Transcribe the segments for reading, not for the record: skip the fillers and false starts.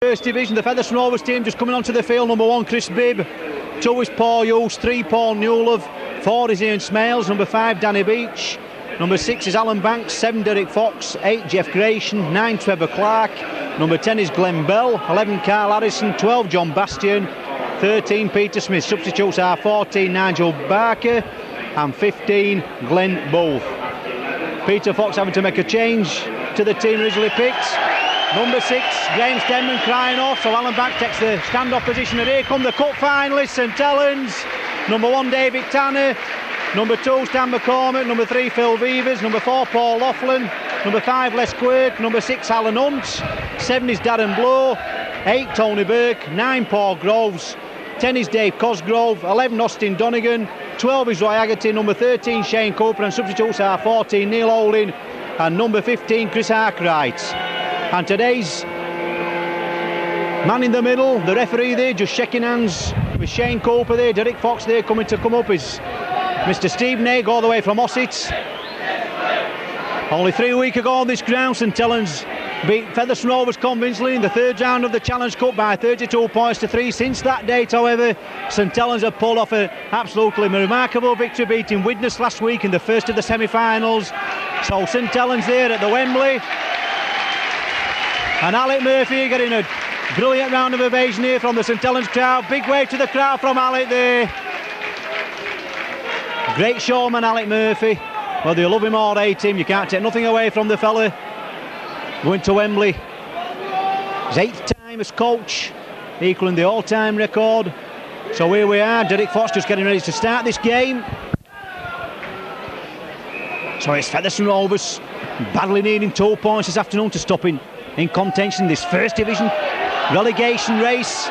First Division, the Featherstone Rovers team just coming onto the field. Number 1, Chris Bibb. 2 is Paul Hughes. 3, Paul Newlove. 4 is Ian Smales. Number 5, Danny Beach. Number 6 is Alan Banks. 7, Derek Fox. 8, Jeff Grayson. 9, Trevor Clark. Number 10 is Glenn Bell. 11, Carl Harrison. 12, John Bastian. 13, Peter Smith. Substitutes are 14, Nigel Barker. And 15, Glenn Bowles. Peter Fox having to make a change to the team originally picked. Number 6, James Denman crying off, so Alan Banks takes the stand-off position, and here come the cup finalists, St Helens. Number 1, David Tanner. Number 2, Stan McCormick. Number 3, Phil Vevers. Number 4, Paul Laughlin. Number 5, Les Quirk. Number 6, Alan Hunt. 7 is Darren Blow. 8, Tony Burke. 9, Paul Groves. 10 is Dave Cosgrove. 11, Austin Donegan. 12 is Roy Haggerty. Number 13, Shane Cooper, and substitutes are 14, Neil Holding, and number 15, Chris Arkwright. And today's man in the middle, the referee there, just shaking hands with Shane Cooper there. Derek Fox there coming up is Mr. Steve Naig, all the way from Ossett. Only 3 weeks ago on this ground, St Helens beat Featherstone Rovers convincingly in the 3rd round of the Challenge Cup by 32 points to 3. Since that date, however, St Helens have pulled off an absolutely remarkable victory, beating Widnes last week in the first of the semi-finals. So St Helens there at the Wembley. And Alec Murphy getting a brilliant round of ovation here from the St Helens crowd. Big wave to the crowd from Alec there. Great showman, Alec Murphy. Whether you love him or hate him, you can't take nothing away from the fella. Going to Wembley. His 8th time as coach, equaling the all-time record. So here we are, Derek Fox just getting ready to start this game. So it's Featherstone Rovers badly needing 2 points this afternoon to stop in contention in this First Division relegation race.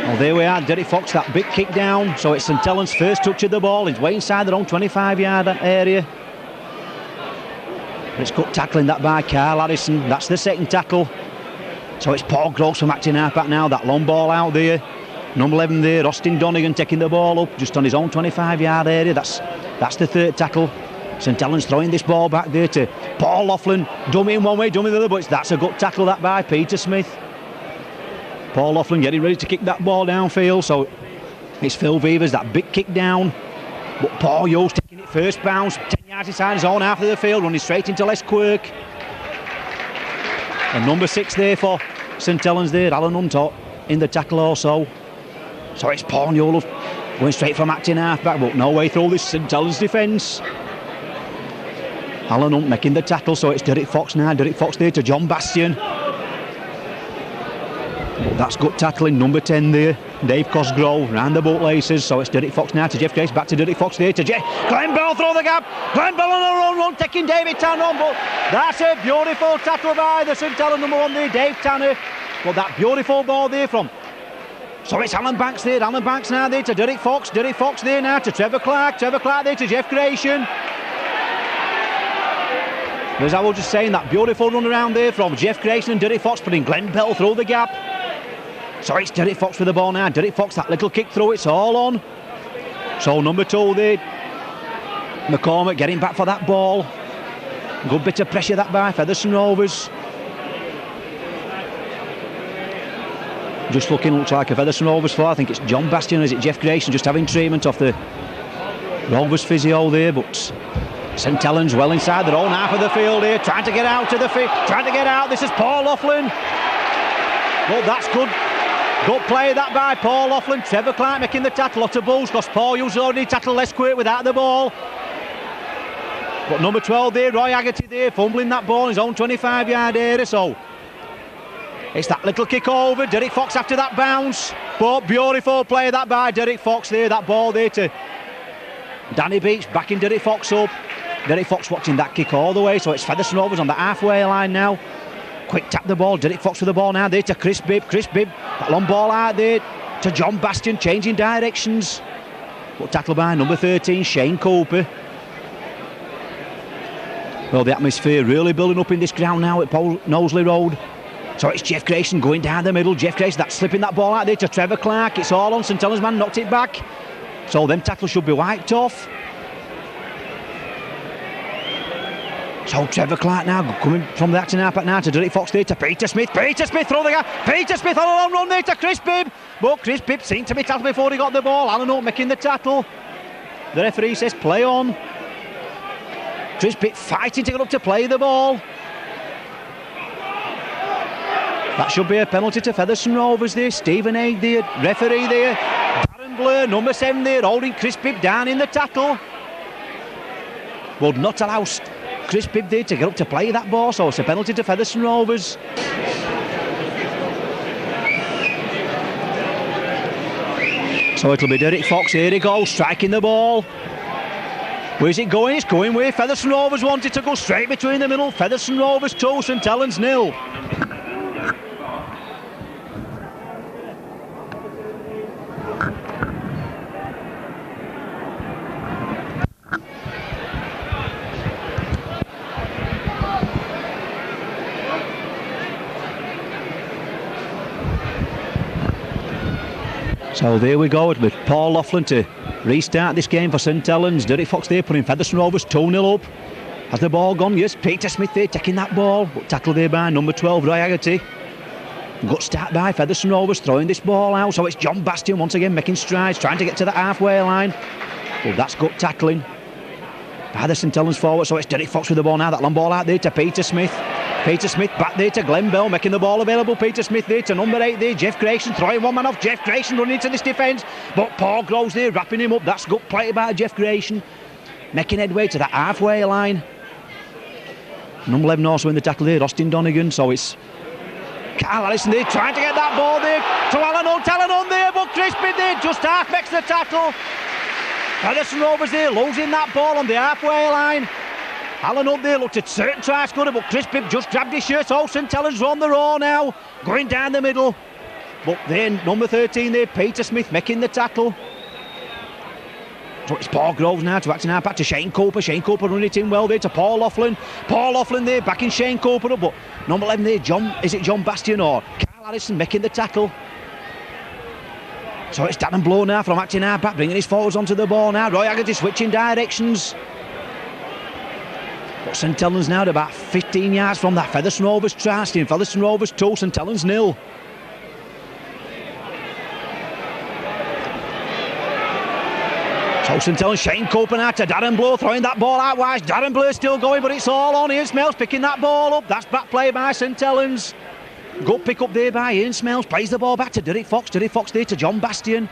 Well, there we are, Derek Fox, that big kick down. So it's St Helens' first touch of the ball. It's way inside their own 25-yard area. It's good tackling that by Carl Harrison. That's the 2nd tackle. So it's Paul Groves from acting halfback now. That long ball out there. Number 11 there, Austin Donegan taking the ball up just on his own 25-yard area. That's the 3rd tackle. St Helens throwing this ball back there to Paul Laughlin. Dummy in one way, dummy in the other, but that's a good tackle that by Peter Smith. Paul Laughlin getting ready to kick that ball downfield. So it's Phil Vevers, that big kick down. But Paul Hughes taking it first bounce, 10 yards inside his own half of the field, running straight into Les Quirk. And number 6 there for St Helens there, Alan Hunt in the tackle also. So it's Paul Newlove going straight from acting half-back, but no way through this St Helens defence. Alan Hunt making the tackle, so it's Derek Fox now. Derek Fox there to John Bastian. That's good tackling, number 10 there, Dave Cosgrove, round the bootlaces. So it's Derek Fox now to Jeff Grace, back to Derek Fox there to Jeff. Glenn Bell through the gap. Glenn Bell on a run, taking David Tanner on, but that's a beautiful tackle by the St Helens number 1 there, Dave Tanner. But that beautiful ball there from. So it's Alan Banks there, Alan Banks now there to Derek Fox. Derek Fox there now to Trevor Clark. Trevor Clark there to Jeff Grayson. As I was just saying, that beautiful run around there from Jeff Grayson and Derek Fox, putting Glenn Bell through the gap. So it's Derek Fox with the ball now. Derek Fox, that little kick through, it's all on. So number 2 there, McCormick getting back for that ball. Good bit of pressure that by Featherstone Rovers. Just looks like a Featherstone Rovers for. I think it's John Bastian, or is it Jeff Grayson, just having treatment off the Rovers physio there, but St Helens well inside their own half of the field here, trying to get out to the field, trying to get out. This is Paul Laughlin. Well, that's good. Good play that by Paul Laughlin. Trevor Clark making the tackle. Lot of balls, because Paul Hughes already tackled Les Quirk without the ball. But number 12 there, Roy Haggerty there, fumbling that ball in his own 25-yard area. So it's that little kick over. Derek Fox after that bounce. But beautiful play that by Derek Fox there. That ball there to Danny Beach, backing Derek Fox up. Derek Fox watching that kick all the way. So it's Featherstone Rovers on the halfway line now. Quick tap the ball, Derek Fox with the ball now there to Chris Bibb. Chris Bibb, that long ball out there to John Bastian, changing directions. But tackled by number 13, Shane Cooper. Well, the atmosphere really building up in this ground now at Knowsley Road. So it's Jeff Grayson going down the middle. Jeff Grayson, that's slipping that ball out there to Trevor Clark. It's all on. St Helens man knocked it back. So them tackles should be wiped off. So Trevor Clark now coming from the acting half back now to Derek Fox there to Peter Smith. Peter Smith through the gap. Peter Smith on a long run there to Chris Bibb. But Chris Bibb seemed to be tackled before he got the ball. Alan Hope making the tackle. The referee says play on. Chris Bibb fighting to get up to play the ball. That should be a penalty to Featherstone Rovers there. Stephen Haig there, referee there. Darren Blair, number 7 there, holding Chris Bibb down in the tackle. Would not allow Chris Bibb there to get up to play that ball, so it's a penalty to Featherstone Rovers. So it'll be Derek Fox, here he goes, striking the ball. Where's it going? It's going where Featherstone Rovers wanted to go, straight between the middle. Featherstone Rovers 2, St Helens 0. So there we go with Paul Laughlin to restart this game for St Helens. Derek Fox there putting Featherstone Rovers 2-0 up. Has the ball gone? Yes, Peter Smith there taking that ball, but tackled there by number 12 Roy Haggerty. Good start by Featherstone Rovers throwing this ball out, so it's John Bastian once again making strides, trying to get to the halfway line. Well, that's good tackling by the St Helens forward, so it's Derek Fox with the ball now. That long ball out there to Peter Smith. Peter Smith back there to Glenn Bell, making the ball available. Peter Smith there to number 8 there, Jeff Grayson, throwing one man off. Jeff Grayson running into this defence, but Paul Groves there wrapping him up. That's good play by Jeff Grayson, making headway to that halfway line. Number 11 also in the tackle there, Austin Donegan, so it's Carl Allison there trying to get that ball there to Alan Hunt there, but Chris Bibb there just half makes the tackle. Featherstone Rovers there losing that ball on the halfway line. Alan Hunt there looked at certain try scorer, but Chris Bibb just grabbed his shirt. Oh, St Helens are on the row now, going down the middle. But then number 13 there, Peter Smith making the tackle. So it's Paul Groves now to acting out back to Shane Cooper. Shane Cooper running it in well there to Paul Laughlin. Paul Laughlin there backing Shane Cooper up, but number 11 there, John Bastian or Carl Allison making the tackle. So it's Darren Blow now from acting out back, bringing his forwards onto the ball now. Roy Haggerty switching directions. But St Helens now at about 15 yards from that Featherstone Rovers try. Featherstone Rovers 2, St Helens 0. So St Helens, Shane Cooper now to Darren Blow, throwing that ball out wide. Darren Blow still going, but it's all on. Ian Smells picking that ball up. That's back play by St Helens. Good pick up there by Ian Smells. Plays the ball back to Derek Fox. Derek Fox there to John Bastian.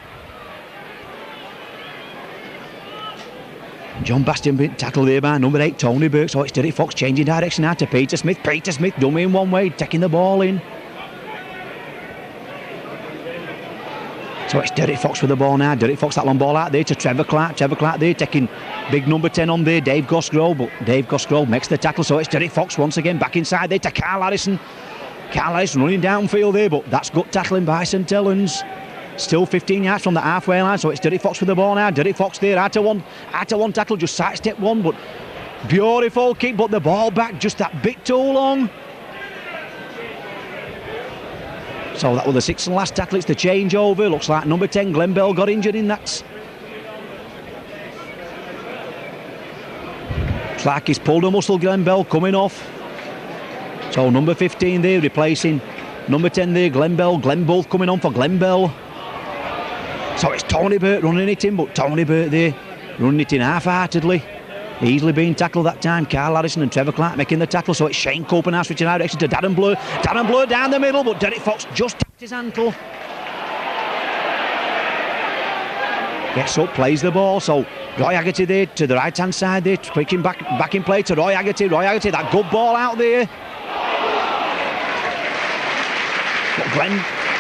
John Bastian being tackled there by number 8 Tony Burke. So it's Derek Fox changing direction now to Peter Smith. Peter Smith dummy in one way, taking the ball in. So it's Derek Fox with the ball now. Derek Fox, that long ball out there to Trevor Clark. Trevor Clark there taking big number 10 on there, Dave Gosgrove. But Dave Gosgrove makes the tackle. So it's Derek Fox once again back inside there to Carl Harrison. Carl Harrison running downfield there, but that's good tackling by St Helens. Still 15 yards from the halfway line. So it's Derek Fox with the ball now. Derek Fox there after one tackle, just sidestep one, but beautiful kick, but the ball back just that bit too long. So that was the 6th and last tackle. It's the changeover. Looks like number 10 Glenn Bell got injured in that. Looks like he's pulled a muscle, Glenn Bell coming off. So number 15 there replacing number 10 there, Glenn Bell. Glenn both coming on for Glenn Bell. So it's Tony Burt running it in, but Tony Burt there running it in half-heartedly. Easily being tackled that time. Carl Harrison and Trevor Clark making the tackle. So it's Shane Cooper now switching direction to Darren Blur. Darren Blur down the middle, but Derek Fox just tapped his ankle. Gets up, plays the ball. So Roy Haggerty there to the right hand side there, quick back in play to Roy Haggerty. Roy Haggerty, that good ball out there. But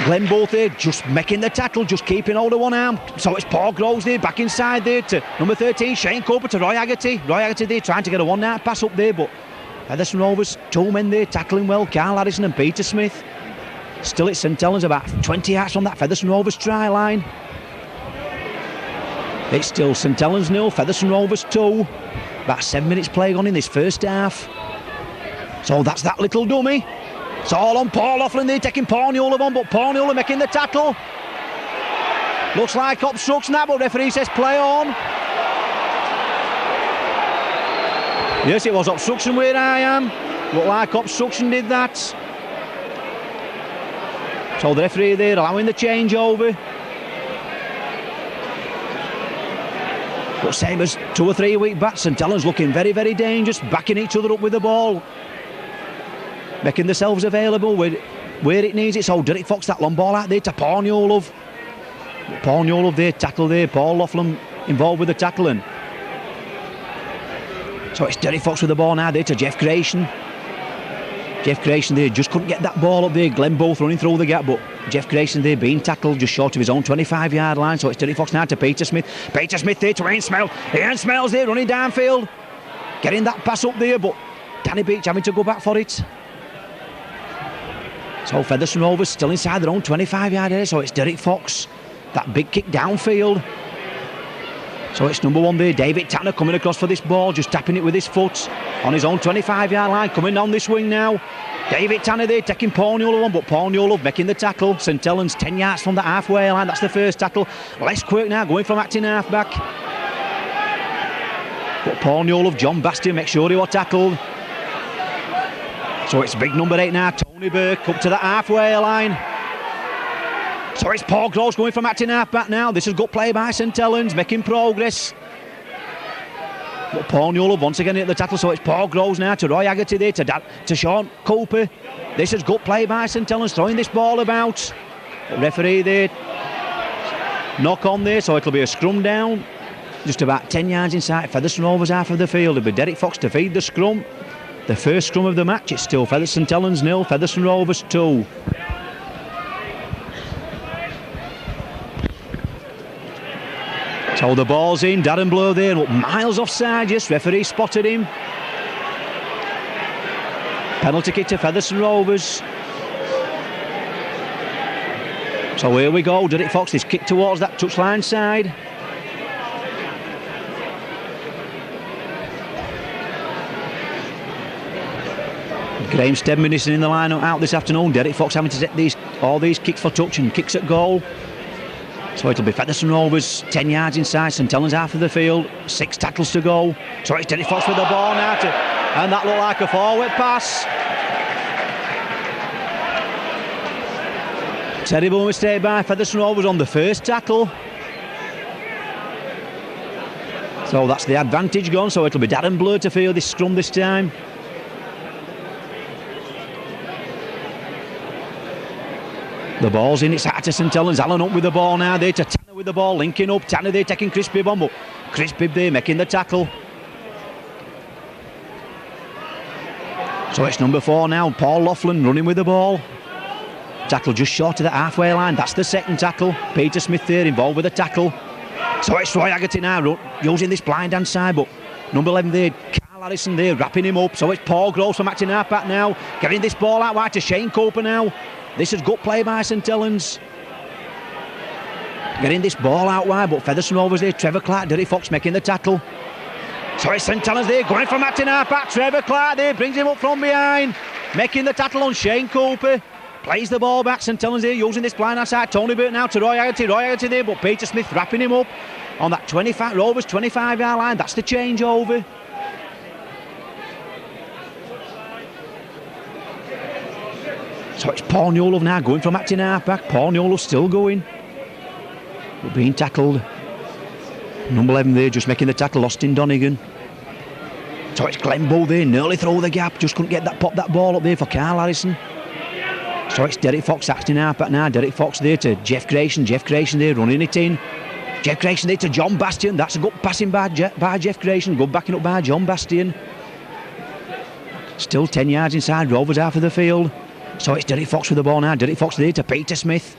Glenn both there just making the tackle, just keeping hold of one arm. So it's Paul Groves there back inside there to number 13 Shane Cooper to Roy Haggerty. Roy Haggerty there trying to get a one-night pass up there, but Featherstone Rovers 2 men there tackling well, Carl Harrison and Peter Smith. Still it's St Helens about 20 yards from that Featherstone Rovers try line. It's still St Helens 0, Featherstone Rovers 2. About 7 minutes play on in this first half. So that's that little dummy. It's all on Paul Laughlin there, taking Paul Newell on, but Paul Newell making the tackle. Looks like obstruction that, but referee says play on. Yes, it was obstruction where I am. Looked like obstruction did that. So the referee there allowing the changeover. But same as 2 or 3 week bats, St Helens looking very, very dangerous, backing each other up with the ball, making themselves available where it needs it. So Derek Fox, that long ball out there to Paul Newlove. Paul Newlove there, tackle there, Paul Laughlin involved with the tackling. So it's Derek Fox with the ball now there to Jeff Grayson. Jeff Grayson there just couldn't get that ball up there. Glenn both running through the gap, but Jeff Grayson there being tackled just short of his own 25-yard line. So it's Derek Fox now to Peter Smith. Peter Smith there to Ian Smell. Ian Smells there running downfield, getting that pass up there, but Danny Beach having to go back for it. So Featherstone Rovers still inside their own 25-yard area. So it's Derek Fox, that big kick downfield. So it's number 1 there, David Tanner coming across for this ball, just tapping it with his foot on his own 25-yard line, coming down this wing now. David Tanner there taking Paul Newlove on, but Paul Newlove making the tackle. St Helens 10 yards from the halfway line, that's the first tackle. Les Quirk now going from acting half-back. But Paul Newlove, John Bastian, make sure he was tackled. So it's big number 8 now, Tony Burke up to the halfway line. So it's Paul Groves going from acting half-back now. This is good play by St Helens, making progress. But Paul Newlove once again at the tackle, so it's Paul Groves now to Roy Haggerty there, to Sean Cooper. This is good play by St Helens, throwing this ball about. The referee there, knock on there, so it'll be a scrum down. Just about 10 yards inside Featherstone Rovers half of the field. It'll be Derek Fox to feed the scrum. The first scrum of the match, it's still St Helens 0, Featherstone Rovers 2. So the ball's in, Darren Blow there, miles offside, yes, referee spotted him. Penalty kick to Featherstone Rovers. So here we go, Derek Fox, this kick towards that touchline side. Graham Stedman is in the line out this afternoon. Derek Fox having to set all these kicks for touch and kicks at goal. So it'll be Featherstone Rovers 10 yards inside, St Helens half of the field, 6 tackles to go. So it's Derek Fox with the ball now, and that looked like a forward pass. Terrible mistake by Featherstone Rovers on the first tackle. So that's the advantage gone, so it'll be Darren Blur to field this scrum this time. The ball's in, it's out to St Helens. Allen up with the ball now there to Tanner with the ball, linking up. Tanner there taking Chris Bibb on, but Chris Bibb there making the tackle. So it's number 4 now, Paul Laughlin running with the ball. Tackle just short of the halfway line, that's the second tackle. Peter Smith there involved with the tackle. So it's Roy Haggerty now using this blind hand side, but number 11 there, Carl Harrison there wrapping him up. So it's Paul Groves from acting half-back now, getting this ball out wide to Shane Cooper now. This is good play by St Helens. Getting this ball out wide, but Featherstone Rovers there, Trevor Clark, Derek Fox making the tackle. So it's St Helens there, going from acting half-back. Trevor Clark there, brings him up from behind, making the tackle on Shane Cooper. Plays the ball back, St Helens there, using this blind outside. Tony Burke now to Roy Haggerty there, but Peter Smith wrapping him up on that 25, Rovers 25-yard line. That's the changeover. So it's Paul Newlove now going from acting half-back. Paul Newlove still going, but being tackled. Number 11 there just making the tackle, Austin Donegan. So it's Glenbow there, nearly through the gap, just couldn't get pop that ball up there for Carl Harrison. So it's Derek Fox acting half-back now. Derek Fox there to Jeff Grayson there running it in. Jeff Grayson there to John Bastian. That's a good passing by Jeff Grayson, good backing up by John Bastian. Still 10 yards inside Rovers half of the field. So it's Derek Fox with the ball now. Derek Fox there to Peter Smith.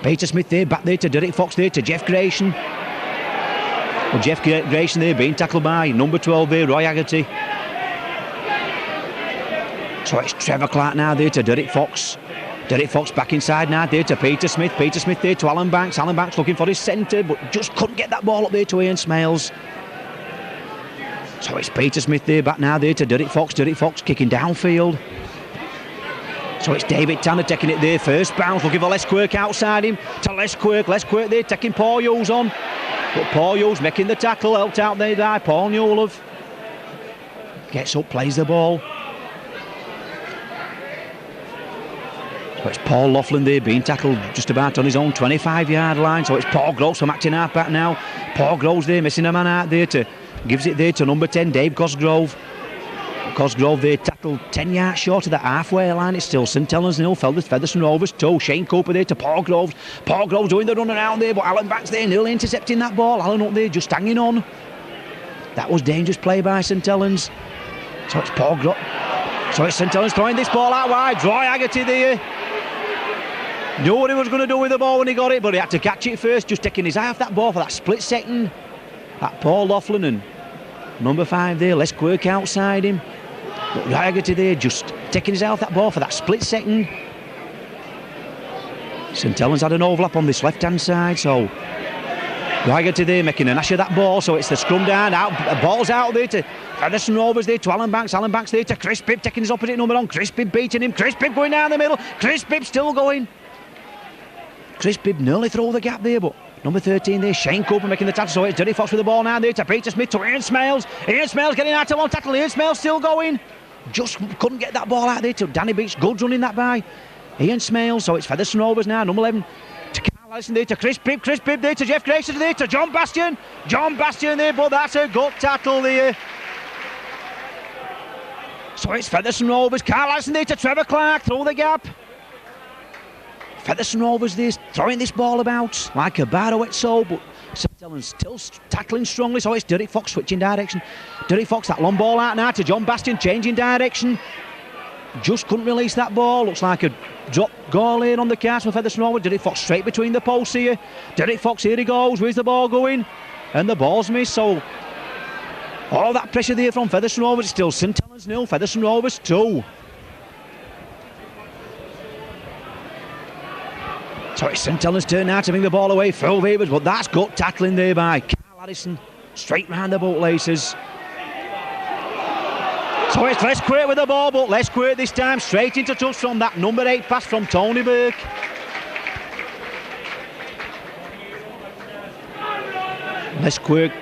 Peter Smith there, back there to Derek Fox there to Jeff Grayson. Well, Jeff Grayson there being tackled by number 12 there, Roy Haggerty. So it's Trevor Clark now there to Derek Fox. Derek Fox back inside now there to Peter Smith. Peter Smith there to Alan Banks. Alan Banks looking for his centre, but just couldn't get that ball up there to Ian Smales. So it's Peter Smith there, back now there to Derek Fox. Derek Fox kicking downfield. So it's David Tanner taking it there, first bounce, looking for Les Quirk outside him, to Les Quirk there taking Paul Hughes on, but Paul Hughes making the tackle, helped out there by Paul Newlove. Gets up, plays the ball. So it's Paul Laughlin there being tackled just about on his own 25-yard line. So it's Paul Groves from acting half-back now. Paul Groves there missing a man out there gives it there to number 10, Dave Cosgrove. Cosgrove there tackled 10 yards short of the halfway line. It's still St Helens 0, Featherstone Rovers 2. Shane Cooper there to Paul Groves. Paul Groves doing the run around there, but Alan Banks there nearly intercepting that ball. Alan up there just hanging on. That was dangerous play by St Helens. So it's Paul Groves. So it's St Helens throwing this ball out wide. Roy Haggerty there. Knew what he was going to do with the ball when he got it, but he had to catch it first, just taking his eye off that ball for that split second. That Paul Laughlin and number 5 there, Les Quirk outside him. But Haggerty there just taking his eye off that ball for that split second. St Helens had an overlap on this left-hand side, so Haggerty there making an ash of that ball, so it's the scrum down, out, ball's out there to Featherstone Rovers there to Alan Banks there to Chris Bibb taking his opposite number on, Chris Bibb beating him, Chris Bibb going down the middle, Chris Bibb still going. Chris Bibb nearly through the gap there, but number 13 there, Shane Cooper making the tackle, so it's Dirty Fox with the ball now there to Peter Smith to Ian Smales. Ian Smales getting out to one tackle, Ian Smales still going. Just couldn't get that ball out there to Danny Beach, good running that by Ian Smales, so it's Featherstone Rovers now, number 11 to Carl Allison there to Chris Bibb there to Jeff Grayson there to John Bastian there, but that's a good tackle there. So it's Featherstone Rovers, Carl Allison there to Trevor Clark through the gap. Featherstone Rovers there throwing this ball about like a Barrowet soul, but St Helens still tackling strongly, so it's Derek Fox switching direction. Derek Fox, that long ball out now to John Bastian, changing direction. Just couldn't release that ball. Looks like a drop goal in on the cast for Featherstone Rovers. Derek Fox straight between the posts here. Derek Fox, here he goes. Where's the ball going? And the ball's missed, so all that pressure there from Featherstone Rovers. It's still St Helens 0, Featherstone Rovers 2. So it's St Helens' turn now to bring the ball away. Phil Weavers, but that's good tackling there by Carl Addison. Straight round the bootlaces. So it's Les Quirk with the ball, but Les Quirk this time straight into touch from that number 8 pass from Tony Burke. Les Quirk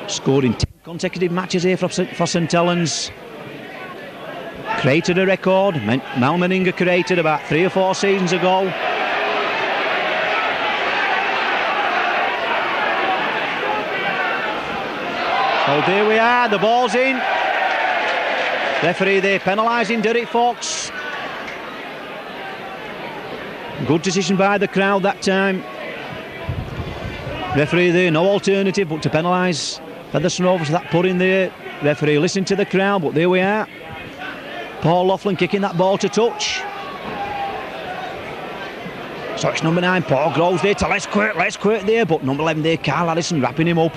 scored in 10 consecutive matches here for St Helens. Created a record, Mal Meninga created about 3 or 4 seasons ago. So there we are, the ball's in. Referee there penalising Derek Fox. Good decision by the crowd that time. Referee there, no alternative but to penalise Featherstone Rovers for that put in there. Referee listening to the crowd, but there we are. Paul Laughlin kicking that ball to touch. So it's number 9, Paul Groves there to Les Quirk there, but number 11 there, Carl Addison wrapping him up.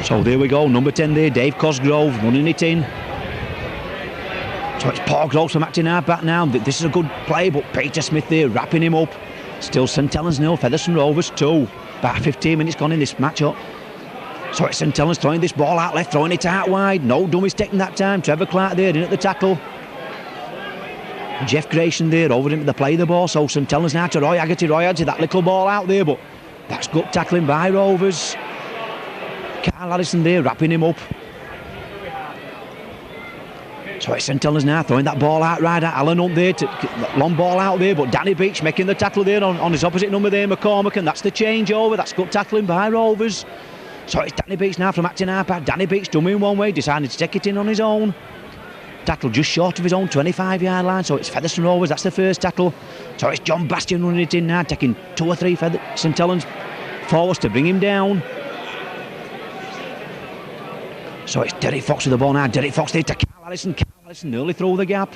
So there we go, number 10 there, Dave Cosgrove running it in. So it's Paul Groves from acting half-back now. This is a good play, but Peter Smith there wrapping him up. Still St Helens 0, Featherstone Rovers 2. About 15 minutes gone in this match-up. So it's St Helens throwing this ball out left, throwing it out wide. No dummies taking that time. Trevor Clark there in at the tackle. Jeff Grayson there over him to play the ball. So St Helens now to Roy Haggerty, that little ball out there, but that's good tackling by Rovers. Carl Addison there wrapping him up. So it's St Helens now throwing that ball out right at Alan Hunt there, long ball out there, but Danny Beach making the tackle there on his opposite number there, McCormack, and that's the changeover. That's good tackling by Rovers. So it's Danny Beach now from acting half-back. Danny Beach dummy in one way, decided to take it in on his own. Tackle just short of his own 25-yard line, so it's Featherstone Rovers, that's the first tackle. So it's John Bastian running it in now, taking 2 or 3 St Helens forwards to bring him down. So it's Derek Fox with the ball now. Derek Fox there to Carl Allison. Carl Allison nearly through the gap.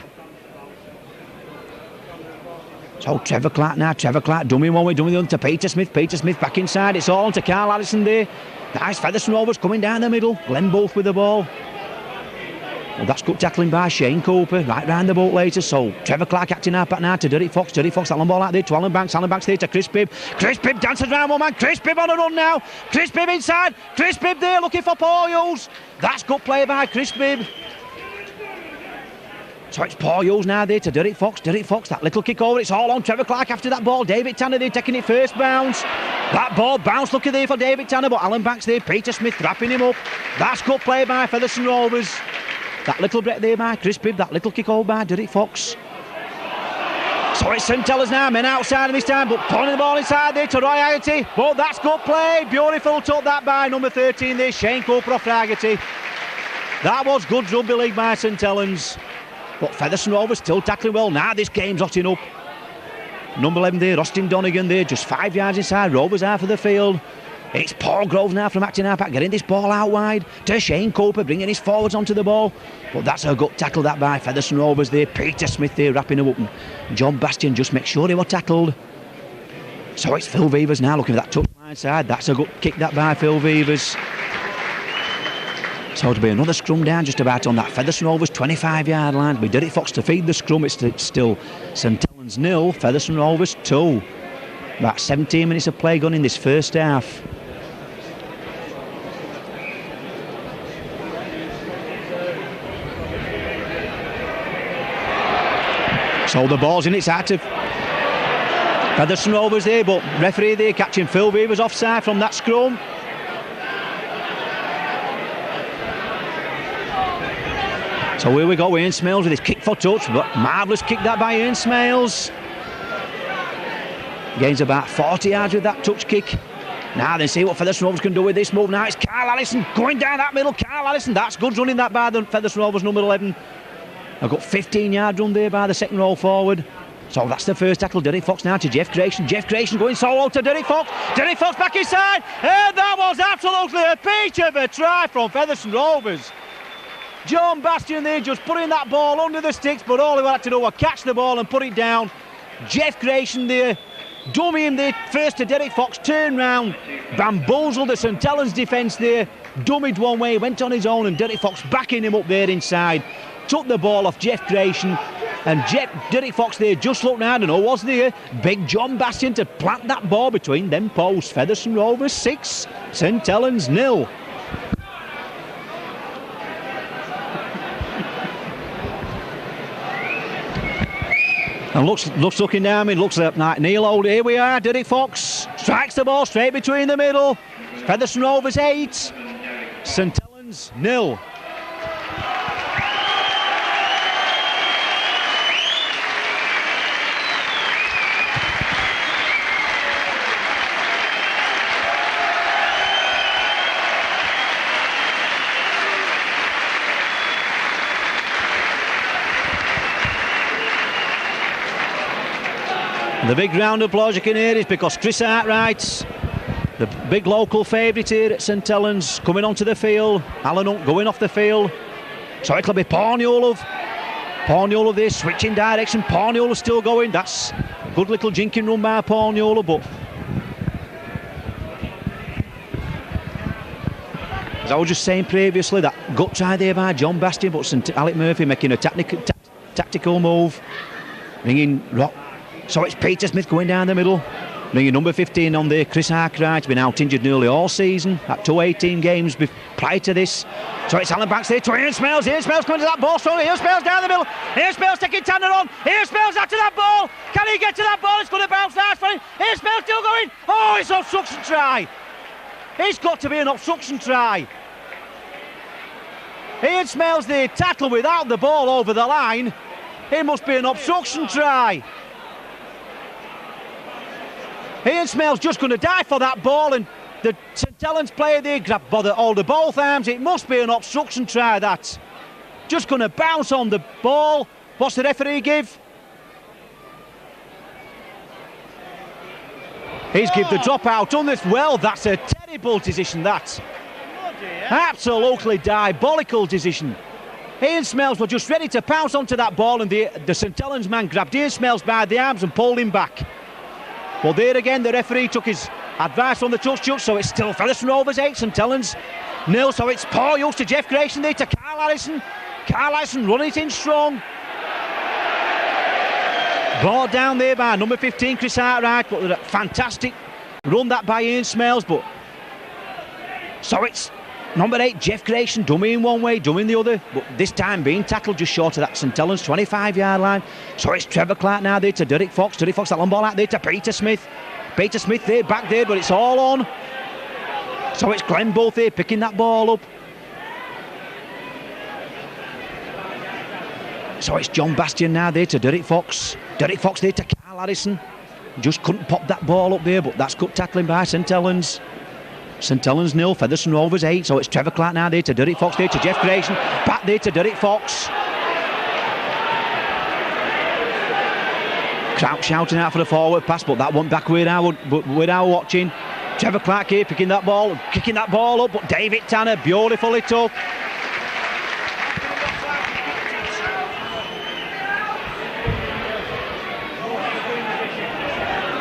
So Trevor Clark now. Trevor Clark dummy one way, dummy the other to Peter Smith. Peter Smith back inside. It's all on to Carl Allison there. Nice Featherstone Rovers coming down the middle. Glenn Booth with the ball. Well, that's good tackling by Shane Cooper. Right round the boat later. So Trevor Clark acting up back now to Derek Fox. Derek Fox, that long ball out there to Alan Banks. Alan Banks there to Chris Bibb. Chris Bibb dances around one man. Chris Bibb on a run now. Chris Bibb inside. Chris Bibb there looking for Paul Hughes. That's good play by Chris Bibb. So it's Paul Hughes now there to Derek Fox. Derek Fox, that little kick over. It's all on Trevor Clark after that ball. David Tanner there taking it first bounce. That ball bounced, looky there for David Tanner, but Alan Banks there, Peter Smith wrapping him up. That's good play by Featherstone Rovers. That little break there by Chris Bibb, that little kick over by Derek Fox. So it's St Helens now, men outside of this time, but pulling the ball inside there to Roy Haggerty. But that's good play, beautiful, took that by number 13 there, Shane Cooper off Haggerty. That was good rugby league by St Helens. But Featherstone Rovers still tackling well. Now this game's hotting up. Number 11 there, Austin Donegan there, just 5 yards inside, Rovers half of the field. It's Paul Groves now from Acton Halfback, getting this ball out wide to Shane Cooper, bringing his forwards onto the ball. But that's a good tackle that by Featherstone Rovers there. Peter Smith there wrapping him up, and John Bastian just makes sure he was tackled. So it's Phil Vevers now looking at that touchline side. That's a good kick that by Phil Vevers. So it'll be another scrum down just about on that Featherstone Rovers 25-yard line. We did it, Fox to feed the scrum. It's still St Helens 0, Featherstone Rovers 2. About 17 minutes of play gone in this first half. So the ball's in its out of Featherstone Rovers there, but referee there catching Phil Vevers offside from that scrum. So here we go, Ian Smales with his kick for touch, but marvellous kick that by Ian Smales. Gains about 40 yards with that touch kick. Now then see what Featherstone Rovers can do with this move. Now it's Carl Allison going down that middle. Carl Allison, that's good running that by the Featherstone Rovers number 11. I've got 15-yard run there by the second row forward. So that's the first tackle. Derek Fox now to Jeff Grayson. Jeff Grayson going solo to Derek Fox. Derek Fox back inside. And that was absolutely a peach of a try from Featherstone Rovers. John Bastian there just putting that ball under the sticks, but all he had to do was catch the ball and put it down. Jeff Grayson there, dummy him there first to Derek Fox, turned round, bamboozled the St Helens defence there, dummied one way, went on his own, and Derek Fox backing him up there inside. Took the ball off Jeff Grayson, and Derek Fox there just looked round and was there. Big John Bastian to plant that ball between them posts. Featherstone Rovers 6, St Helens 0. And looks looking down, it looks like Neil Old. Here we are, Derek Fox strikes the ball straight between the middle. Featherstone Rovers 8, St Helens 0. The big round of applause you can hear is because Chris Arkwright, the big local favourite here at St Helens, coming onto the field. Alan Hunt going off the field. So it'll be Paul Newlove. Paul Newlove there switching direction. Paul Newlove still going. That's a good little jinking run by Paul Newlove, but as I was just saying previously, that gut try there by John Bastian, but St Alec Murphy making a tactical move, ringing rock. So it's Peter Smith going down the middle, bringing number 15 on there. Chris Arkwright's been out injured nearly all season, at 218 games prior to this. So it's Alan Banks there to Ian Smales. Ian Smales coming to that ball strong. Ian Smales down the middle. Ian Smales taking Tanner on. Ian Smales after that ball. Can he get to that ball? It's going to bounce nice for him. Ian Smales still going. Oh, it's an obstruction try. It's got to be an obstruction try. Ian Smales there tackle without the ball over the line. It must be an obstruction try. Ian Smales just going to dive for that ball, and the St Helens player there grabbed by the both arms. It must be an obstruction try, that. Just going to bounce on the ball. What's the referee give? He's give the drop out on this. Well, that's a terrible decision, that. Absolutely diabolical decision. Ian Smales was just ready to pounce onto that ball, and the St Helens man grabbed Ian Smales by the arms and pulled him back. Well, there again, the referee took his advice on the touch, so it's still Featherstone Rovers 8, St Helens 0. So it's Paul Hughes to Jeff Grayson there to Carl Allison. Carl Allison running it in strong. Ball down there by number 15, Chris Arkwright, but a fantastic run that by Ian Smales. But so it's number 8, Jeff Grayson, dummy in one way, dummy in the other, but this time being tackled just short of that St Helens 25-yard line. So it's Trevor Clark now there to Derek Fox. Derek Fox, that long ball out there to Peter Smith. Peter Smith there, back there, but it's all on. So it's Glenn both there picking that ball up. So it's John Bastian now there to Derek Fox. Derek Fox there to Carl Harrison. Just couldn't pop that ball up there, but that's good tackling by St Helens. St Helens 0, Featherstone Rovers 8. So it's Trevor Clark now there to Derek Fox, there to Jeff Grayson. Back there to Derek Fox. Crowd shouting out for the forward pass, but that went back without watching. Trevor Clark here picking that ball, kicking that ball up, but David Tanner beautifully took.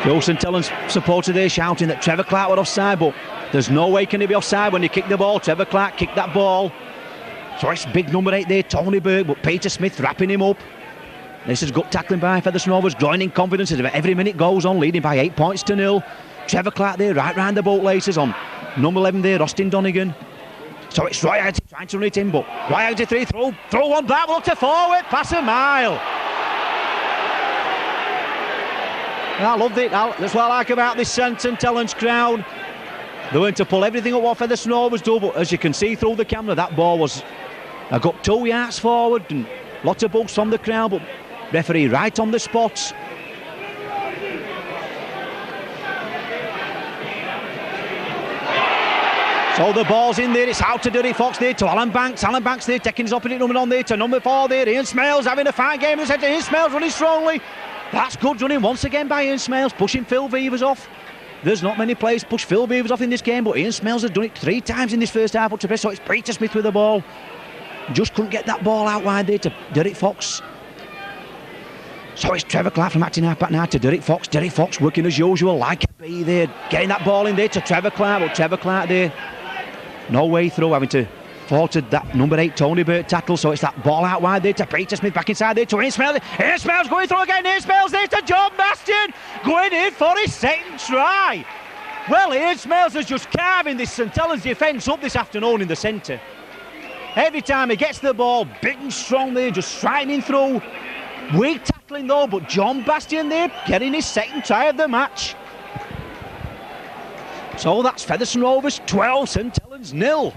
The St Helens supporter there shouting that Trevor Clark was offside, but there's no way can he be offside when he kicked the ball. Trevor Clark kicked that ball. So it's big number 8 there, Tony Burke, but Peter Smith wrapping him up. This is good tackling by Featherstone Rovers, growing in confidence as every minute goes on, leading by 8 points to 0. Trevor Clark there, right round the boat laces on number 11 there, Austin Donegan. So it's Roy Haggerty trying to run it in, but Roy Haggerty throw one back, look to forward, pass a mile. I loved it. That's what I like about this St Helens crowd. They went to pull everything up what Featherstone Rovers do, but as you can see through the camera, that ball was a good 2 yards forward and lots of books from the crowd, but referee right on the spot. So the ball's in there, it's out to Derek Fox there, to Alan Banks. Alan Banks there taking his opposite number on there to number 4 there. Ian Smales having a fine game in the centre. Ian Smales running strongly. That's good running once again by Ian Smales, pushing Phil Beavers off. There's not many players push Phil Beavers off in this game, but Ian Smales has done it 3 times in this first half up to press. So it's Peter Smith with the ball. Just couldn't get that ball out wide there to Derek Fox. So it's Trevor Clark from acting half back now to Derek Fox. Derek Fox working as usual, like a bee there, getting that ball in there to Trevor Clark, but Trevor Clark there, no way through, having to thwarted that number 8 Tony Burt tackle. So it's that ball out wide there to Peter Smith, back inside there to Ian Smales. Ian Smales going through again. Ian Smales there to John Bastian, going in for his second try. Well, Ian Smales is just carving this St Helens defence up this afternoon in the centre. Every time he gets the ball, big and strong there, just striding through. Weak tackling though, but John Bastian there getting his second try of the match. So that's Featherstone Rovers 12, St Helens 0.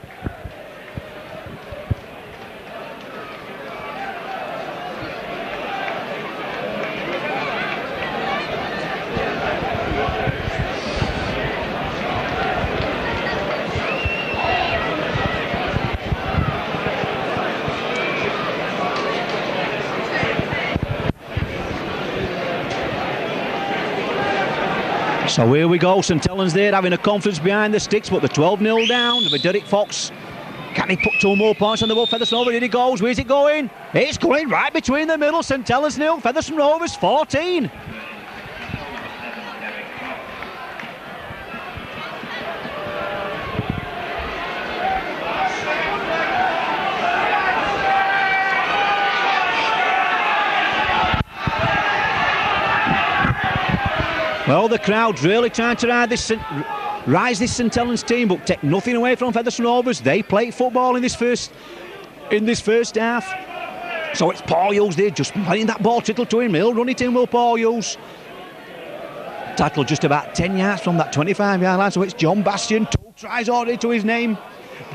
So here we go, St Helens there having a confidence behind the sticks, but the 12-0 down with Derek Fox. Can he put 2 more points on the board? Featherstone Rovers, here he goes. Where's it going? It's going right between the middle. St Helens 0, Featherstone Rovers 14. Well, the crowd's really trying to rise this St Helens team, but take nothing away from Featherstone Rovers. They play football in this first half. So it's Paul Hughes there, just letting that ball trickle to him. He'll run it in, will Paul Hughes. Tackle just about 10 yards from that 25-yard line. So it's John Bastian, 2 tries already to his name.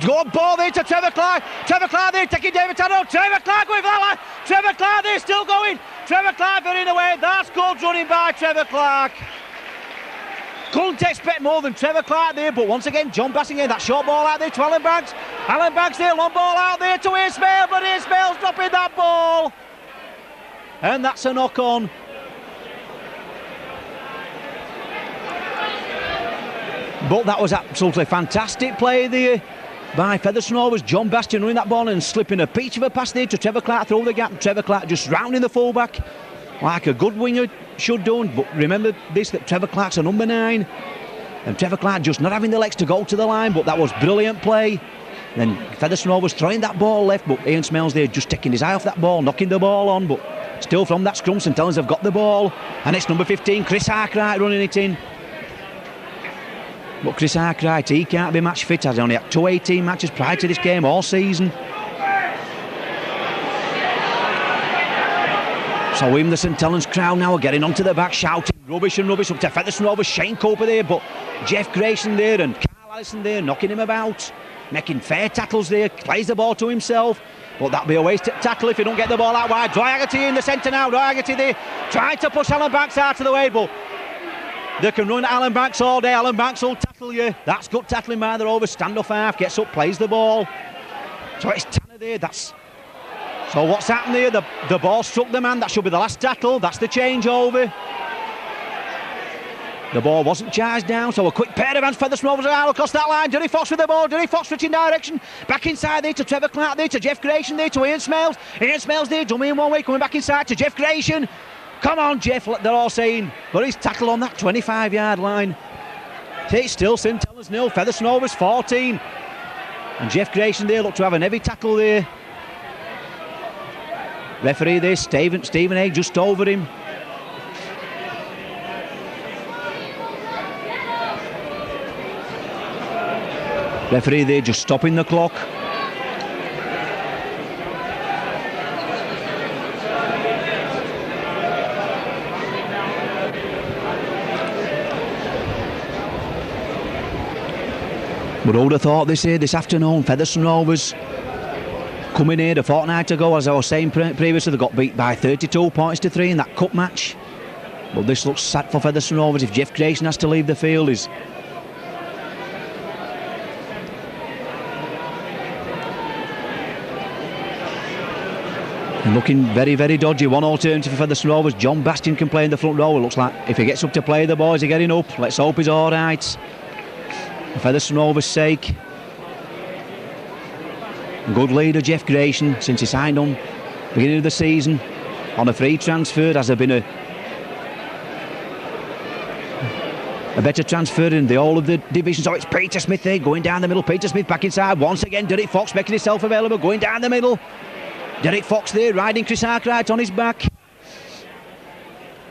Good ball there to Trevor Clark. Trevor Clark there taking David Tanner. Trevor Clark with that line. Trevor Clark there still going. Trevor Clark getting away. That's good running by Trevor Clark. Couldn't expect more than Trevor Clark there, but once again, John Bastian again, that short ball out there to Alan Banks. Alan Banks there, long ball out there to Ian Smales, but Ian Smales dropping that ball. And that's a knock on. But that was absolutely fantastic play there by Featherstone Rovers. John Bastian running that ball and slipping a peach of a pass there to Trevor Clark through the gap. Trevor Clark just rounding the fullback like a good winger should do. But remember this, that Trevor Clark's a number 9, and Trevor Clark just not having the legs to go to the line, but that was brilliant play. Then Featherstone Rovers throwing that ball left, but Ian Smales there just taking his eye off that ball, knocking the ball on, but still from that scrum, St Helens have got the ball, and it's number 15, Chris Arkwright running it in. But Chris Arkwright, he can't be match fit, as he only had 2 18 matches prior to this game all season. So even the St Helens crowd now are getting onto the back, shouting Rubbish up to Featherstone Rovers. Shane Cooper there, but Jeff Grayson there and Carl Allison there knocking him about, making fair tackles there, plays the ball to himself, but that'll be a wasted tackle if you don't get the ball out wide. Roy Haggerty in the centre now. Roy Haggerty there trying to push Alan Banks out of the way, but they can run Alan Banks all day. Alan Banks will tackle you. That's good tackling by the Rovers. Stand off half, gets up, plays the ball. So it's Tanner there. So what's happened there? The ball struck the man. That should be the last tackle. That's the changeover. The ball wasn't charged down, so a quick pair of hands. Featherstone Rovers out across that line. Derry Fox with the ball. Derry Fox switching direction. Back inside there to Trevor Clark there to Jeff Grayson there to Ian Smales. Ian Smales there, dummy in one way, coming back inside to Jeff Grayson. Come on, Jeff, they're all saying. But he's tackled on that 25-yard line. It's still St Helens 0, Featherstone Rovers 14. And Jeff Grayson there looked to have an heavy tackle there. Referee there, Stephen Egg just over him. Referee there just stopping the clock. But who would have thought this afternoon, Featherstone Rovers coming here a fortnight ago, as I was saying previously, they got beat by 32 points to 3 in that cup match. But this looks sad for Featherstone Rovers if Jeff Grayson has to leave the field. Looking very, very dodgy. One alternative for Featherstone Rovers. John Bastian can play in the front row. It looks like if he gets up to play, the boys are getting up. Let's hope he's all right. For Featherstone Rovers' sake. Good leader Jeff Grayson since he signed on beginning of the season on a free transfer. Has there been a better transfer in the whole of the division? So it's Peter Smith there going down the middle. Peter Smith back inside once again. Derek Fox making himself available, going down the middle. Derek Fox there riding Chris Arkwright on his back.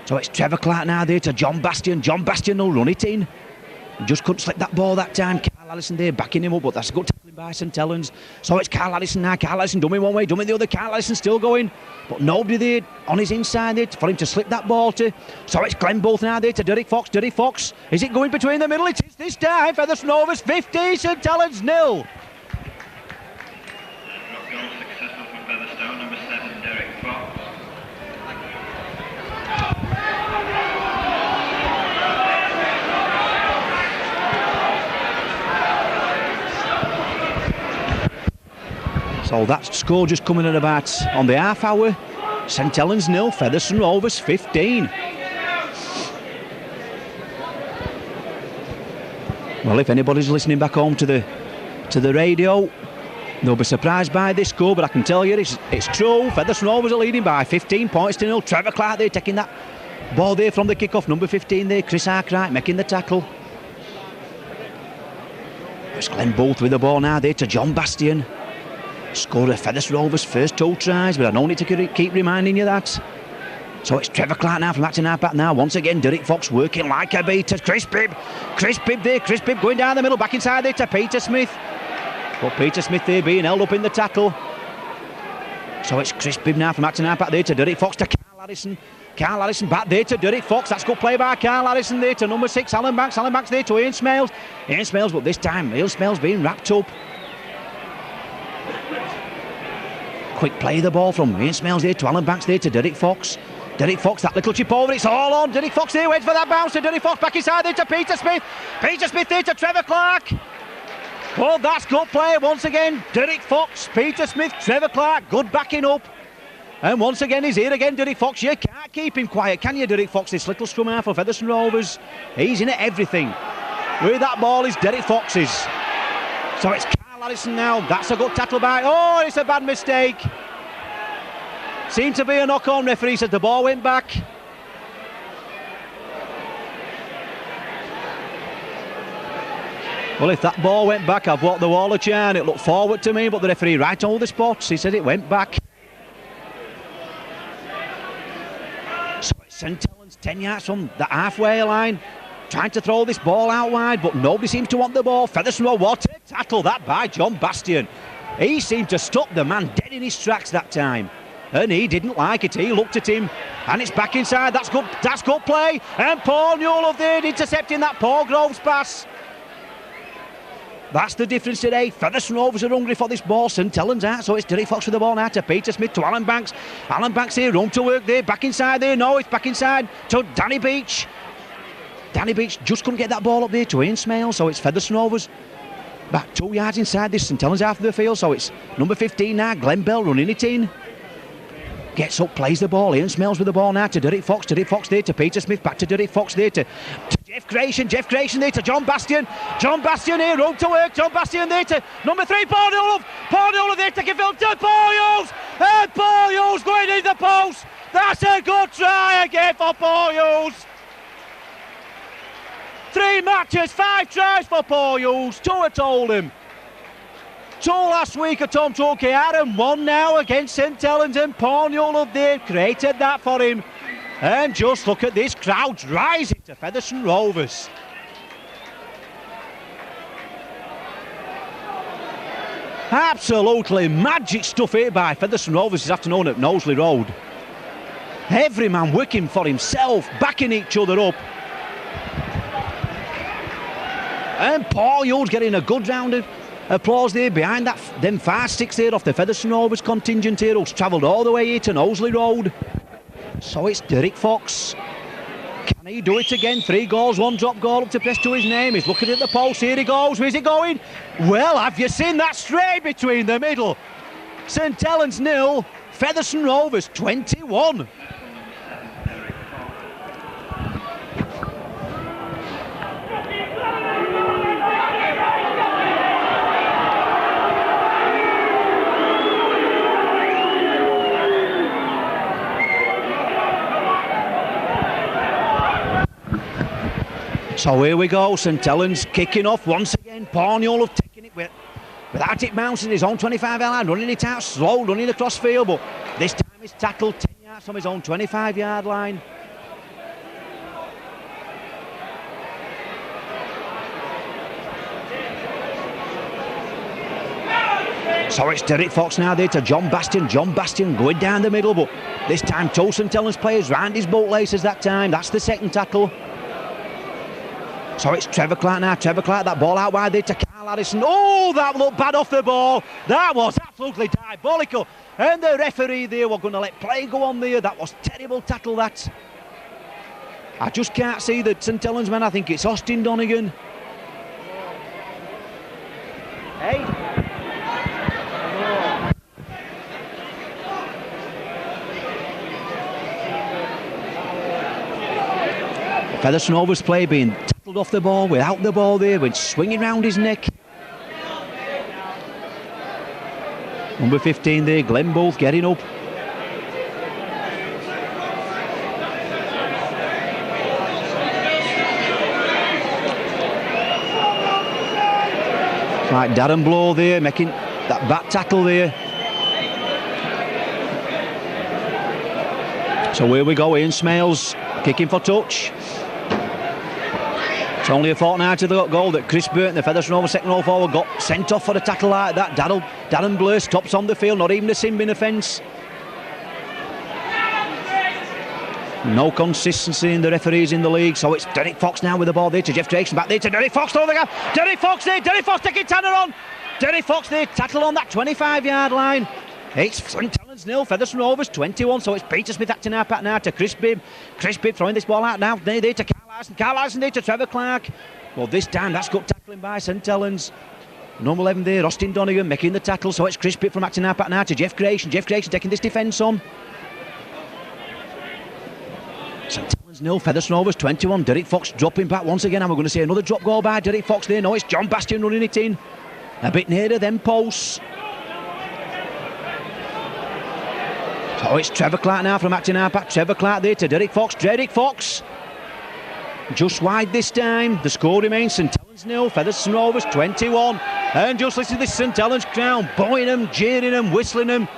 So it's Trevor Clark now there to John Bastian. John Bastian will run it in. He just couldn't slip that ball that time. Carl Allison there backing him up, but that's a good tackling by St Helens. So it's Carl Allison now. Carl Allison dummy one way, dummy the other. Carl Allison still going, but nobody there on his inside there for him to slip that ball to. So it's Glenn Bolt now there to Derek Fox. Derek Fox, is it going between the middle? It is this time. Featherstone Rovers 50, St Helens 0. Number 7, Derek Fox. So that score just coming at about on the half hour. St Helens 0, Featherstone Rovers 15. Well, if anybody's listening back home to the radio, they'll be surprised by this score, but I can tell you it's true. Featherstone Rovers are leading by 15 points to 0. Trevor Clark there taking that ball there from the kick-off. Number 15 there, Chris Arkwright making the tackle. It's Glenn Bolt with the ball now there to John Bastian. Scorer Featherstone Rovers' first 2 tries, but I don't need to keep reminding you that. So it's Trevor Clark now from acting half back now. Once again, Derek Fox working like a beater. Chris Bibb there. Chris Bibb going down the middle, back inside there to Peter Smith. But Peter Smith there being held up in the tackle. So it's Chris Bibb now from acting half back there to Derek Fox to Carl Allison. Carl Allison back there to Derek Fox. That's good play by Carl Allison there to number 6, Alan Banks. Alan Banks there to Ian Smales. Ian Smales, but this time Ian Smales being wrapped up. Quick play of the ball from Ian Smales there to Alan Banks there to Derek Fox. Derek Fox, that little chip over, it's all on. Derek Fox there, waits for that bounce to Derek Fox, back inside there to Peter Smith. Peter Smith there to Trevor Clark. Oh, that's good play once again. Derek Fox, Peter Smith, Trevor Clark, good backing up. And once again, he's here again, Derek Fox. You can't keep him quiet, can you, Derek Fox? This little scrum half for Featherstone Rovers. He's in at everything. Where that ball is Derek Fox's. So it's Carl Allison now. That's a good tackle by. Oh, it's a bad mistake. Seemed to be a knock-on. Referee said the ball went back. Well, if that ball went back, I've walked the wall of Chan. It looked forward to me, but the referee right on all the spots. He said it went back. So it's St Helens 10 yards from the halfway line, trying to throw this ball out wide, but nobody seems to want the ball. Featherstone, what a tackle that by John Bastian. He seemed to stop the man dead in his tracks that time. and he didn't like it. He looked at him, and it's back inside. That's good play, and Paul Newlove there intercepting that Paul Groves pass. That's the difference today. Featherstone Rovers are hungry for this ball. St Helens out, so it's Derek Fox with the ball now to Peter Smith, to Alan Banks. Alan Banks here, room to work there, back inside there. No, it's back inside to Danny Beach. Danny Beach just couldn't get that ball up there to Ian Smales, so it's Featherstone Rovers back 2 yards inside this St Helens half of the field, so it's number 15 now, Glenn Bell running it in. Gets up, plays the ball. Ian Smales with the ball now to Derek Fox. Derek Fox there to Peter Smith. Back to Derek Fox there to Jeff Creation. Jeff Creation there to John Bastian. John Bastian here, room to work. John Bastian there to number 3, Paul Newlove. Paul Newlove there taking Phil to Paul Hughes. And Paul Hughes going in the post. That's a good try again for Paul Hughes. 3 matches, 5 tries for Paul Hughes. 2 at Oldham. 2 last week at Tom Tulkehad and 1 now against St Helens, and Paul Newlove there created that for him. And just look at this, crowds rising to Featherstone Rovers. Absolutely magic stuff here by Featherstone Rovers this afternoon at Knowsley Road. Every man working for himself, backing each other up. And Paul Hughes getting a good round of applause there behind that, them fast sticks there off the Featherstone Rovers contingent here, who's travelled all the way here to Knowsley Road. So it's Derek Fox. Can he do it again? 3 goals, 1 drop goal up to press to his name. He's looking at the post. Here he goes. Where's he going? Well, have you seen that stray between the middle? St Helens 0, Featherstone Rovers 21. So here we go, St Helens kicking off once again. Paul Newlove taking it without it bouncing his own 25-yard line, running it out slow, running across field, but this time he's tackled 10 yards from his own 25-yard line. So it's Derek Fox now there to John Bastian. John Bastian going down the middle, but this time 2 St Helens players round his bootlaces that time. That's the second tackle. So it's Trevor Clark now. Trevor Clark, that ball out wide there to Carl Harrison. Oh, that looked bad off the ball. That was absolutely diabolical. And the referee there were going to let play go on there. That was terrible tackle, that. I just can't see the St Helens man. I think it's Austin Donegan. Hey. Featherstone Rovers play being tackled off the ball, without the ball there, went swinging round his neck. Number 15 there, Glenn Booth getting up. Like Darren Blow there, making that back tackle there. So here we go, Ian Smales kicking for touch. It's only a fortnight to the goal that Chris Burton, the Featherstone Rovers second row forward, got sent off for a tackle like that. Darren Blur stops on the field, not even a sin bin offence. No consistency in the referees in the league, so it's Derek Fox now with the ball there to Jeff Creation, back there to Derek Fox, through the gap. Derek Fox there, Derek Fox taking Tanner on. Derek Fox there, tackle on that 25-yard line. It's St Helens 0, Featherstone Rovers 21, so it's Peter Smith acting our back now to Chris Bibb. Chris Bibb throwing this ball out now, there to Carl Harrison. Carl Harrison there to Trevor Clark. Well, this time that's good tackling by St Helens. Number 11 there, Austin Donegan making the tackle, so it's Chris Bibb from acting our back now to Jeff Creation. Jeff Creation taking this defence on. St Helens 0, Featherstone Rovers 21. Derek Fox dropping back once again, and we're going to see another drop goal by Derek Fox there. No, it's John Bastian running it in. A bit nearer them posts. So it's Trevor Clark now from acting our back. Trevor Clark there to Derek Fox. Derek Fox just wide this time. The score remains St Helens 0, Featherstone Rovers 21. And just listen to this St Helens crowd booing them, jeering them, whistling them.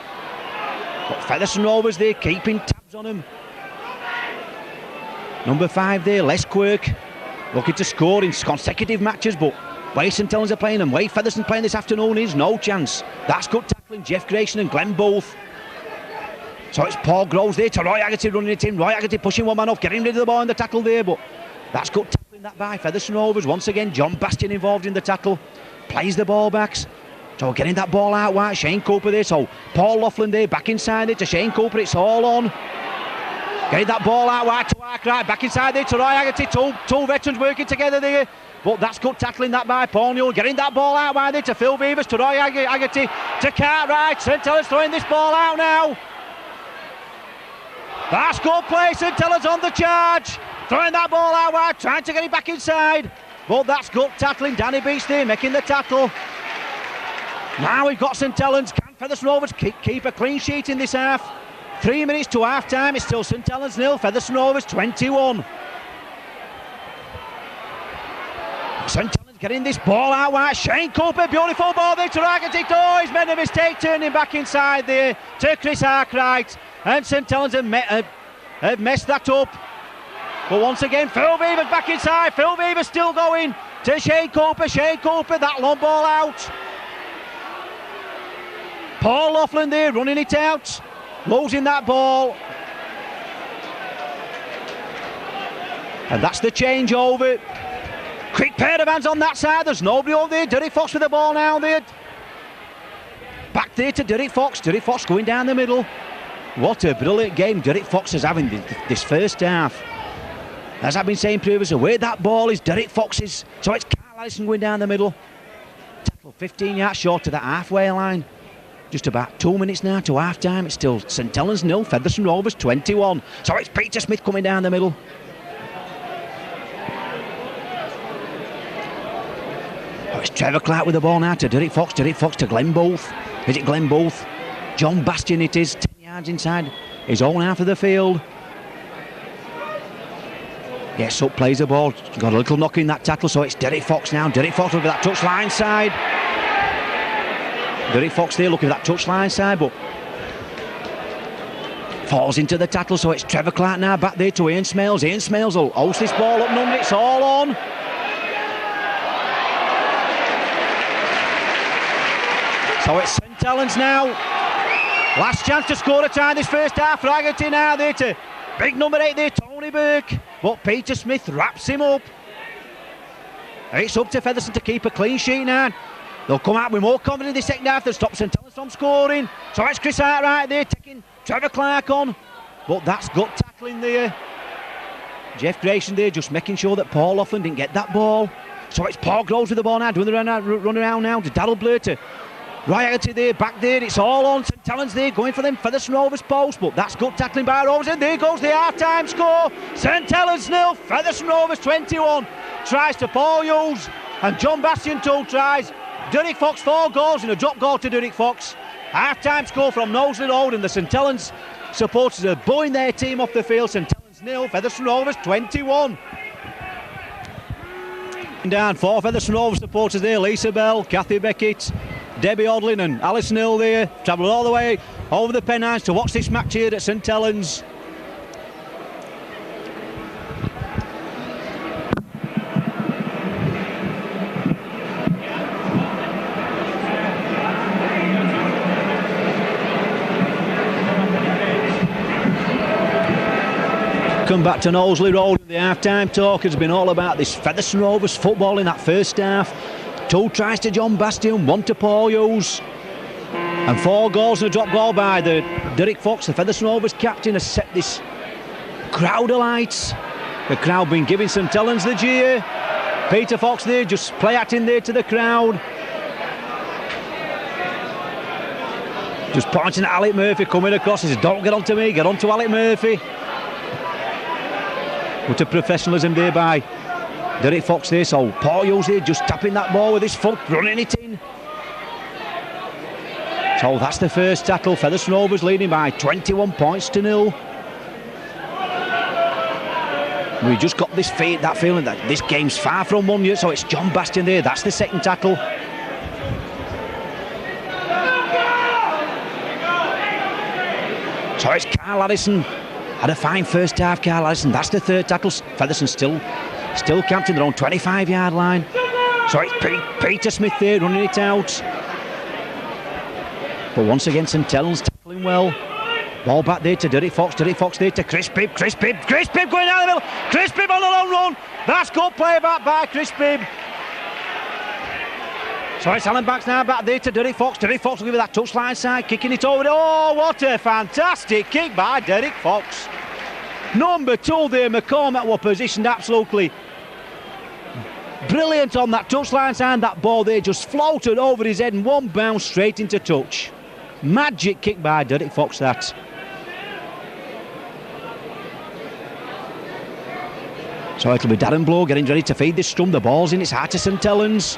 But Featherstone Rovers there keeping tabs on them. Number 5 there, Les Quirk, looking to score in consecutive matches, but way St Helens are playing and way Featherstone playing this afternoon is no chance. That's good tackling, Jeff Grayson and Glenn Booth. So it's Paul Groves there to Roy Haggerty running it in. Roy Haggerty pushing one man off, getting rid of the ball in the tackle there, but that's good tackling that by Featherstone Rovers. Once again, John Bastian involved in the tackle. Plays the ball backs. So getting that ball out wide, Shane Cooper there. So Paul Laughlin there, back inside there to Shane Cooper. It's all on. Getting that ball out wide to Arkwright, back inside there to Roy Haggerty. Two veterans working together there. But that's good tackling that by Paul Newell. Getting that ball out wide there to Phil Beavers, to Roy Haggerty, to Cartwright. St Helens throwing this ball out now. That's good play, St Helens on the charge. Throwing that ball out wide, trying to get it back inside. But that's good tackling. Danny Beach there making the tackle. Now we've got St Helens. Can Featherstone Rovers keep a clean sheet in this half? 3 minutes to half time. It's still St Helens 0, Featherstone Rovers 21. St Helens getting this ball out wide. Shane Cooper, beautiful ball there to Haggerty. Oh, he's made a mistake turning back inside there to Chris Arkwright. And St Helens have messed that up. But once again, Phil Beavers back inside. Phil Beavers still going to Shane Cooper. Shane Cooper, that long ball out. Paul Laughlin there running it out. Losing that ball. And that's the changeover. Quick pair of hands on that side. There's nobody over there. Derek Fox with the ball now there. Back there to Derek Fox. Derek Fox going down the middle. What a brilliant game Derek Fox is having this first half. As I've been saying previously, where that ball is, Derek Fox is. So it's Carl Allison going down the middle. Tackle 15 yards short to that halfway line. Just about 2 minutes now to half time. It's still St Helens 0, Featherstone Rovers 21. So it's Peter Smith coming down the middle. Oh, it's Trevor Clark with the ball now to Derek Fox. Derek Fox to Glenn Booth. Is it Glenn Booth? John Bastian it is. 10 yards inside his own half of the field. Gets up, plays the ball. Got a little knock in that tackle, so it's Derek Fox now. Derek Fox over that touchline side. Derek Fox there looking at that touchline side, but falls into the tackle, so it's Trevor Clark now back there to Ian Smales. Ian Smales will host this ball up number. It's all on. So it's St Helens now. Last chance to score a tie this first half. Haggerty now there to big number 8 there, Tony Burke. But Peter Smith wraps him up. It's up to Featherstone to keep a clean sheet now. They'll come out with more confidence in the second half. They'll stop St Helens from scoring. So it's Chris Hart right there taking Trevor Clark on. But that's gut tackling there. Jeff Grayson there just making sure that Paul Laughlin didn't get that ball. So it's Paul Groves with the ball now, doing the run around now to Darryl Blair to Roy Haggerty there, back there. It's all on. St Helens there going for them Featherstone Rovers post, but that's good tackling by Rovers. And there goes the half-time score. St Helens 0, Featherstone Rovers 21. Tries to Paul Hughes and John Bastian 2 tries. Derek Fox 4 goals and a drop goal to Derek Fox. Half-time score from Knowsley Road, and the St Helens supporters are booing their team off the field. St Helens 0, Featherstone Rovers 21. Down 4 Featherstone Rovers supporters there. Lisa Bell, Kathy Beckett, Debbie Odlin and Alison Hill there, travelling all the way over the Pennines to watch this match here at St Helens. Come back to Knowsley Road. The half-time talk has been all about this Featherstone Rovers football in that first half. 2 tries to John Bastian, 1 to Paul Hughes, and 4 goals and a drop goal by the Derek Fox, the Featherstone Rovers captain, has set this crowd alight. The crowd been giving St Helens the jeer. Peter Fox there just play acting there to the crowd, just pointing at Alec Murphy coming across. He says, don't get on to me, get on to Alec Murphy. What a professionalism there by Derek Fox there. So Paul Hughes here just tapping that ball with his foot, running it in. So that's the first tackle. Featherstone Rovers leading by 21 points to 0. We just got this that feeling that this game's far from won yet. So it's John Bastian there. That's the second tackle. So it's Carl Addison. Had a fine first half, Carl Addison. That's the third tackle. Featherstone still camped in their own 25-yard line. So it's Peter Smith there running it out. But once again, St Helens tackling well. Ball back there to Derek Fox there to Chris Bibb going down the middle, Chris Bibb on the long run, that's good play back by Chris Bibb. So it's Alan Banks now back there to Derek Fox will give it that touchline side, kicking it over, oh what a fantastic kick by Derek Fox. Number 2 there, McCormack were positioned absolutely brilliant on that touchline side, that ball there just floated over his head and one bounce straight into touch. Magic kick by Derek Fox that. So it'll be Darren Blow getting ready to feed this scrum. The ball's in its heart to St Helens.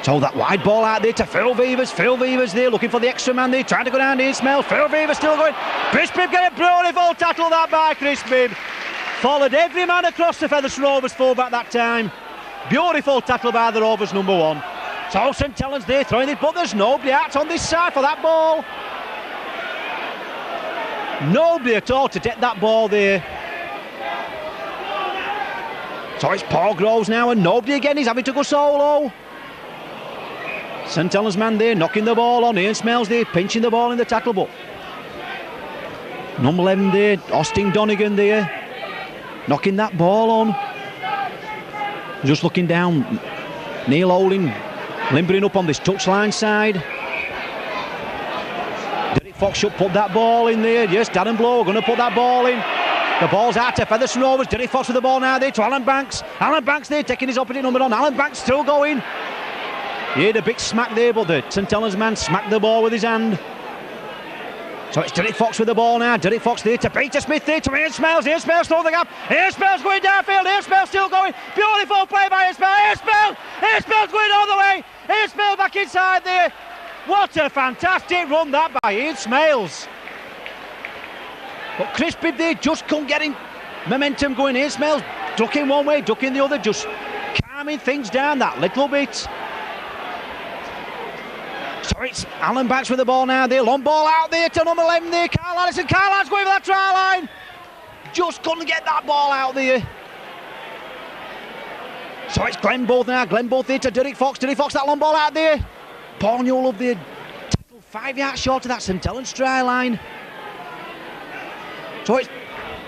So that wide ball out there to Phil Vevers there looking for the extra man there, trying to go down the Ismail. Phil Vevers still going. Chris Bibb get a beautiful tackle that by Chris Bibb. Followed every man across the Featherstone Rovers fullback that time. Beautiful tackle by the Rovers number 1. So St Helens there throwing it, but there's nobody out on this side for that ball. Nobody at all to take that ball there. So it's Paul Groves now and nobody again, he's having to go solo. St Helens man there knocking the ball on, Ian Smells there pinching the ball in the tackle, but number 11 there, Austin Donegan there, knocking that ball on. Just looking down, Neil Olin limbering up on this touchline side. Derek Fox should put that ball in there. Yes, Darren Blow going to put that ball in. The ball's out to Featherstone Rovers. Derek Fox with the ball now there to Alan Banks. Alan Banks there taking his opposite number on. Alan Banks still going. He had a big smack there, but the St Helens man smacked the ball with his hand. So it's Derek Fox with the ball now. Derek Fox there to Peter Smith there to Ian Smells. Ian Smells through the gap. Ian Smells going downfield. Ian Smells still going. Beautiful play by Ian Smells. Ian Smells. Ian Smells going all the way. Ian Smells back inside there. What a fantastic run that by Ian Smells. But Chris Bibb there just couldn't get him momentum going. Ian Smells ducking one way, ducking the other, just calming things down that little bit. So it's Alan Banks with the ball now there, long ball out there to number 11 there, Carl Allison. Carl Allison's going for that try line. Just couldn't get that ball out there. So it's Glenn Both now, Glenn Both there to Derek Fox. Derek Fox, that long ball out there. Paul Newell up there, tackle 5 yards short of that St Helens try line. So it's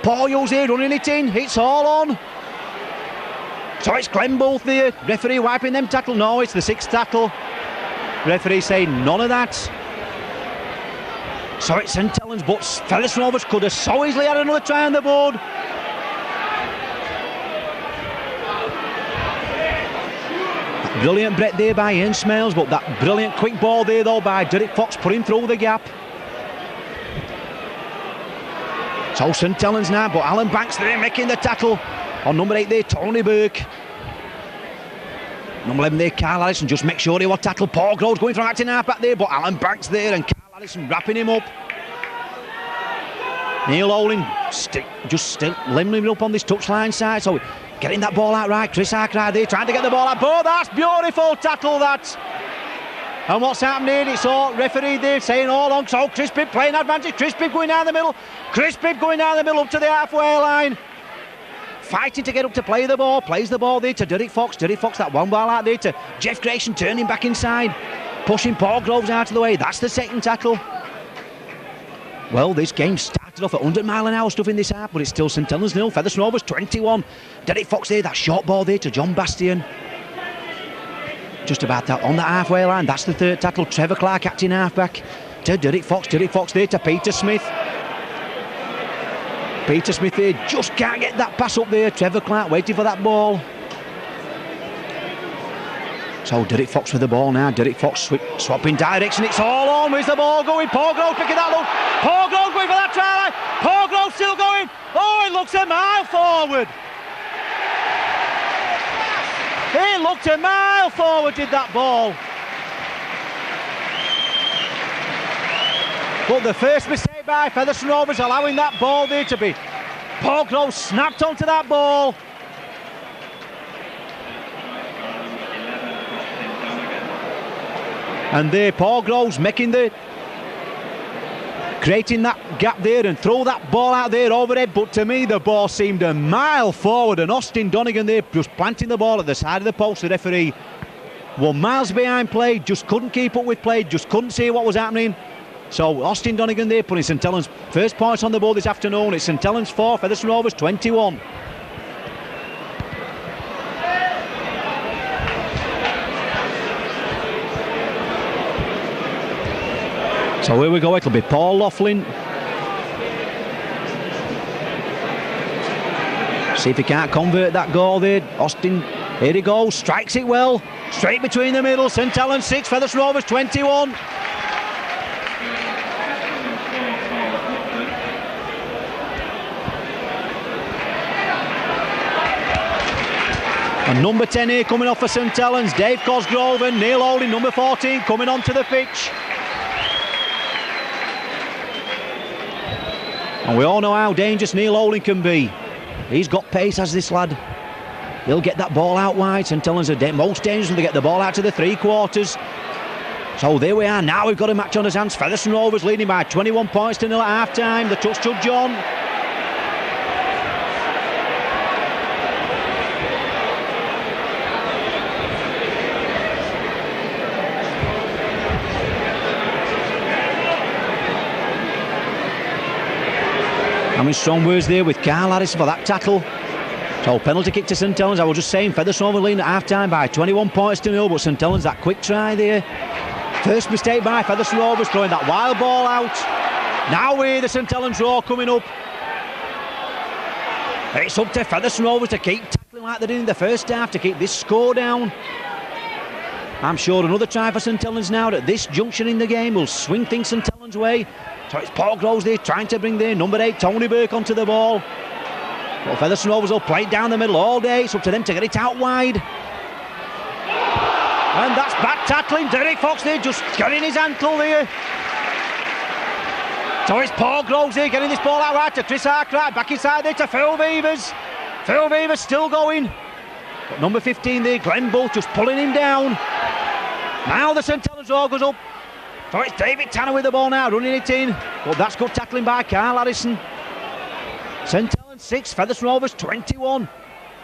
Paul Hughes here running it in, it's all on. So it's Glenn Both there, referee wiping them tackle. No, it's the 6th tackle. Referee saying none of that. So it's St Helens, but Featherstone Rovers could have so easily had another try on the board. Brilliant break there by Ian Smells, but that brilliant quick ball there though by Derek Fox put him through the gap. So St Helens now, but Alan Banks there making the tackle on number 8 there, Tony Burke. Number 11 there, Carl Allison, just make sure he will tackle. Paul Groves going from acting half back there, but Alan Banks there and Carl Allison wrapping him up. Neil Olin just still limbering up on this touchline side, so getting that ball out right. Chris Arkwright there trying to get the ball out. Oh, that's beautiful tackle that. And what's happened here? It's all referee there saying all on. So Chris Bibb playing advantage. Chris Bibb going down the middle. Chris Bibb going down the middle up to the halfway line. Fighting to get up to play the ball, plays the ball there to Derek Fox. Derek Fox, that one ball out there to Jeff Grayson, turning back inside, pushing Paul Groves out of the way. That's the 2nd tackle. Well, this game started off at 100 mile an hour stuff in this half, but it's still St Helens 0, Featherstone Rovers 21. Derek Fox there, that short ball there to John Bastian. Just about that on the halfway line. That's the 3rd tackle. Trevor Clark acting halfback to Derek Fox. Derek Fox there to Peter Smith. Peter Smith there just can't get that pass up there. Trevor Clark waiting for that ball. So Derek Fox with the ball now. Derek Fox swapping direction. It's all on. Where's the ball going? Paul Groves picking that look. Paul Groves going for that try line. Paul Groves still going. Oh, it looks a mile forward. It looked a mile forward, did that ball. But the first mistake by Featherstone Rovers allowing that ball there to be. Paul Groves snapped onto that ball. And there Paul Groves creating that gap there and throw that ball out there overhead. But to me the ball seemed a mile forward, and Austin Donegan there just planting the ball at the side of the post. The referee 1 mile behind play, just couldn't keep up with play, just couldn't see what was happening. So Austin Donegan there putting St Helens first points on the board this afternoon. It's St Helens 4, Featherstone Rovers 21. So here we go, it'll be Paul Laughlin. See if he can't convert that goal there. Austin, here he goes, strikes it well. Straight between the middle, St Helens 6, Featherstone Rovers 21. And number 10 here coming off for St Helens, Dave Cosgrove, and Neil Holding, number 14, coming onto the pitch. And we all know how dangerous Neil Holding can be. He's got pace, has this lad. He'll get that ball out wide. St Helens are most dangerous when they get the ball out to the three-quarters. So there we are. Now we've got a match on his hands. Featherstone Rovers leading by 21 points to 0 at half-time. The touch to John. I mean, strong words there with Carl Harrison for that tackle. So penalty kick to St Helens. I was just saying, Featherstone Rovers leading at half-time by 21 points to 0, but St Helens, that quick try there. First mistake by Featherstone Rovers, throwing that wild ball out. Now we're the St Helens roar coming up. It's up to Featherstone Rovers to keep tackling like they did in the first half, to keep this score down. I'm sure another try for St Helens now at this junction in the game will swing things St Helens' way. So it's Paul Groves there trying to bring their number 8 Tony Burke onto the ball. Well, Featherstone Rovers will play it down the middle all day. It's up to them to get it out wide. And that's bad tackling. Derek Fox there just getting his ankle there. So it's Paul Groves there getting this ball out right to Chris Arkwright. Back inside there to Phil Weavers. Phil Weavers still going. But number 15 there, Glenn Bull, just pulling him down. Now the St Helens roar goes up. So it's David Tanner with the ball now, running it in. But that's good tackling by Carl Harrison. St Helens 6, Featherstone Rovers 21.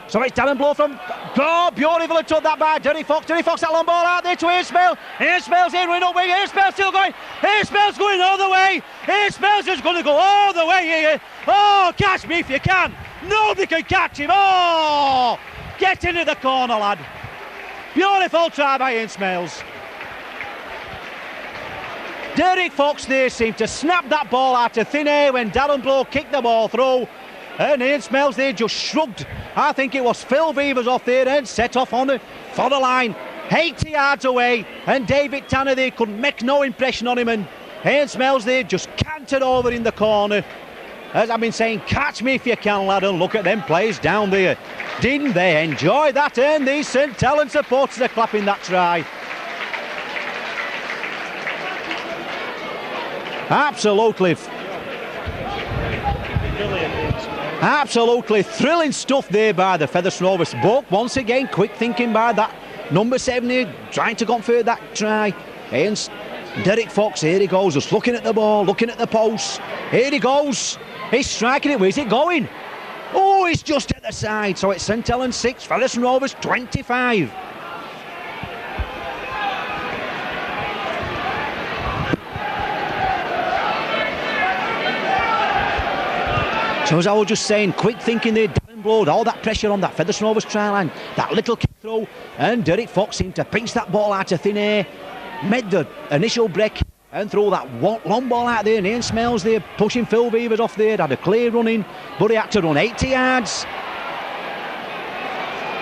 So it's Darren Blow from... Oh, beautiful, and took that by Derry Fox. Derry Fox, that long ball out there to Airsmale. Airsmale's in, running up wing. Airsmale's still going. Airsmale's going all the way. Airsmale's just going to go all the way here. Oh, catch me if you can. Nobody can catch him. Oh, get into the corner, lad. Beautiful try by Airsmales. Derek Fox there seemed to snap that ball out of thin air when Darren Blow kicked the ball through. And Ian Smells there just shrugged. I think it was Phil Weavers off there and set off on it for the line. 80 yards away, and David Tanner there couldn't make no impression on him. And Ian Smells there just cantered over in the corner. As I've been saying, catch me if you can, lad, and look at them players down there. Didn't they enjoy that? And these St Helens supporters are clapping that try. Absolutely thrilling stuff there by the Featherstone Rovers. But once again, quick thinking by that number 7 here, trying to convert that try. And Derek Fox, here he goes, just looking at the ball, looking at the post. Here he goes, he's striking it. Where's it going? Oh, it's just at the side. So it's St Helens 6, Featherstone Rovers 25. So as I was just saying, quick thinking there, Darren Blow, all that pressure on that Featherstone Rovers try line, that little kick throw, and Derek Fox seemed to pinch that ball out of thin air, made the initial break and throw that long ball out there, and Ian Smells there pushing Phil Weavers off there, had a clear run in, but he had to run 80 yards.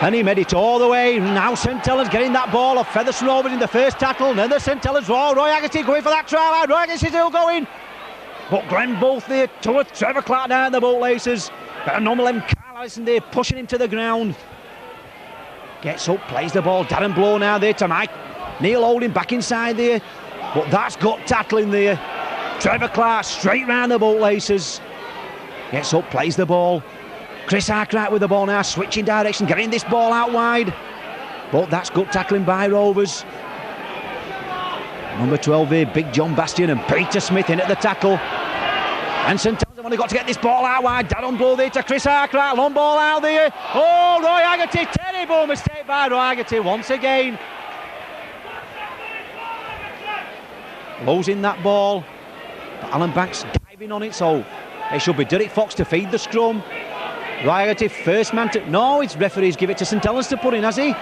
And he made it all the way. Now St Helens getting that ball off Featherstone Rovers in the first tackle, and then the St Helens, Roy Haggerty going for that try line, Roy Haggerty still going. But Glenn both there to Trevor Clark down the bootlaces. But number 11, Carl Harrison there pushing him to the ground. Gets up, plays the ball. Darren Blow now there to Mike. Neil Holding back inside there. But that's got tackling there. Trevor Clark straight round the bootlaces. Gets up, plays the ball. Chris Arkwright with the ball now, switching direction, getting this ball out wide. But that's good tackling by Rovers. Number 12 there, Big John Bastion, and Peter Smith in at the tackle. And St Helens have only got to get this ball out wide. Darren Blow there to Chris Arkwright, long ball out there. Oh, Roy Haggerty, terrible mistake by Roy Haggerty once again. Losing that ball. But Alan Banks diving on it, so it should be Derek Fox to feed the scrum. Righty, first man to... No, it's referees give it to St Helens to put in, has he?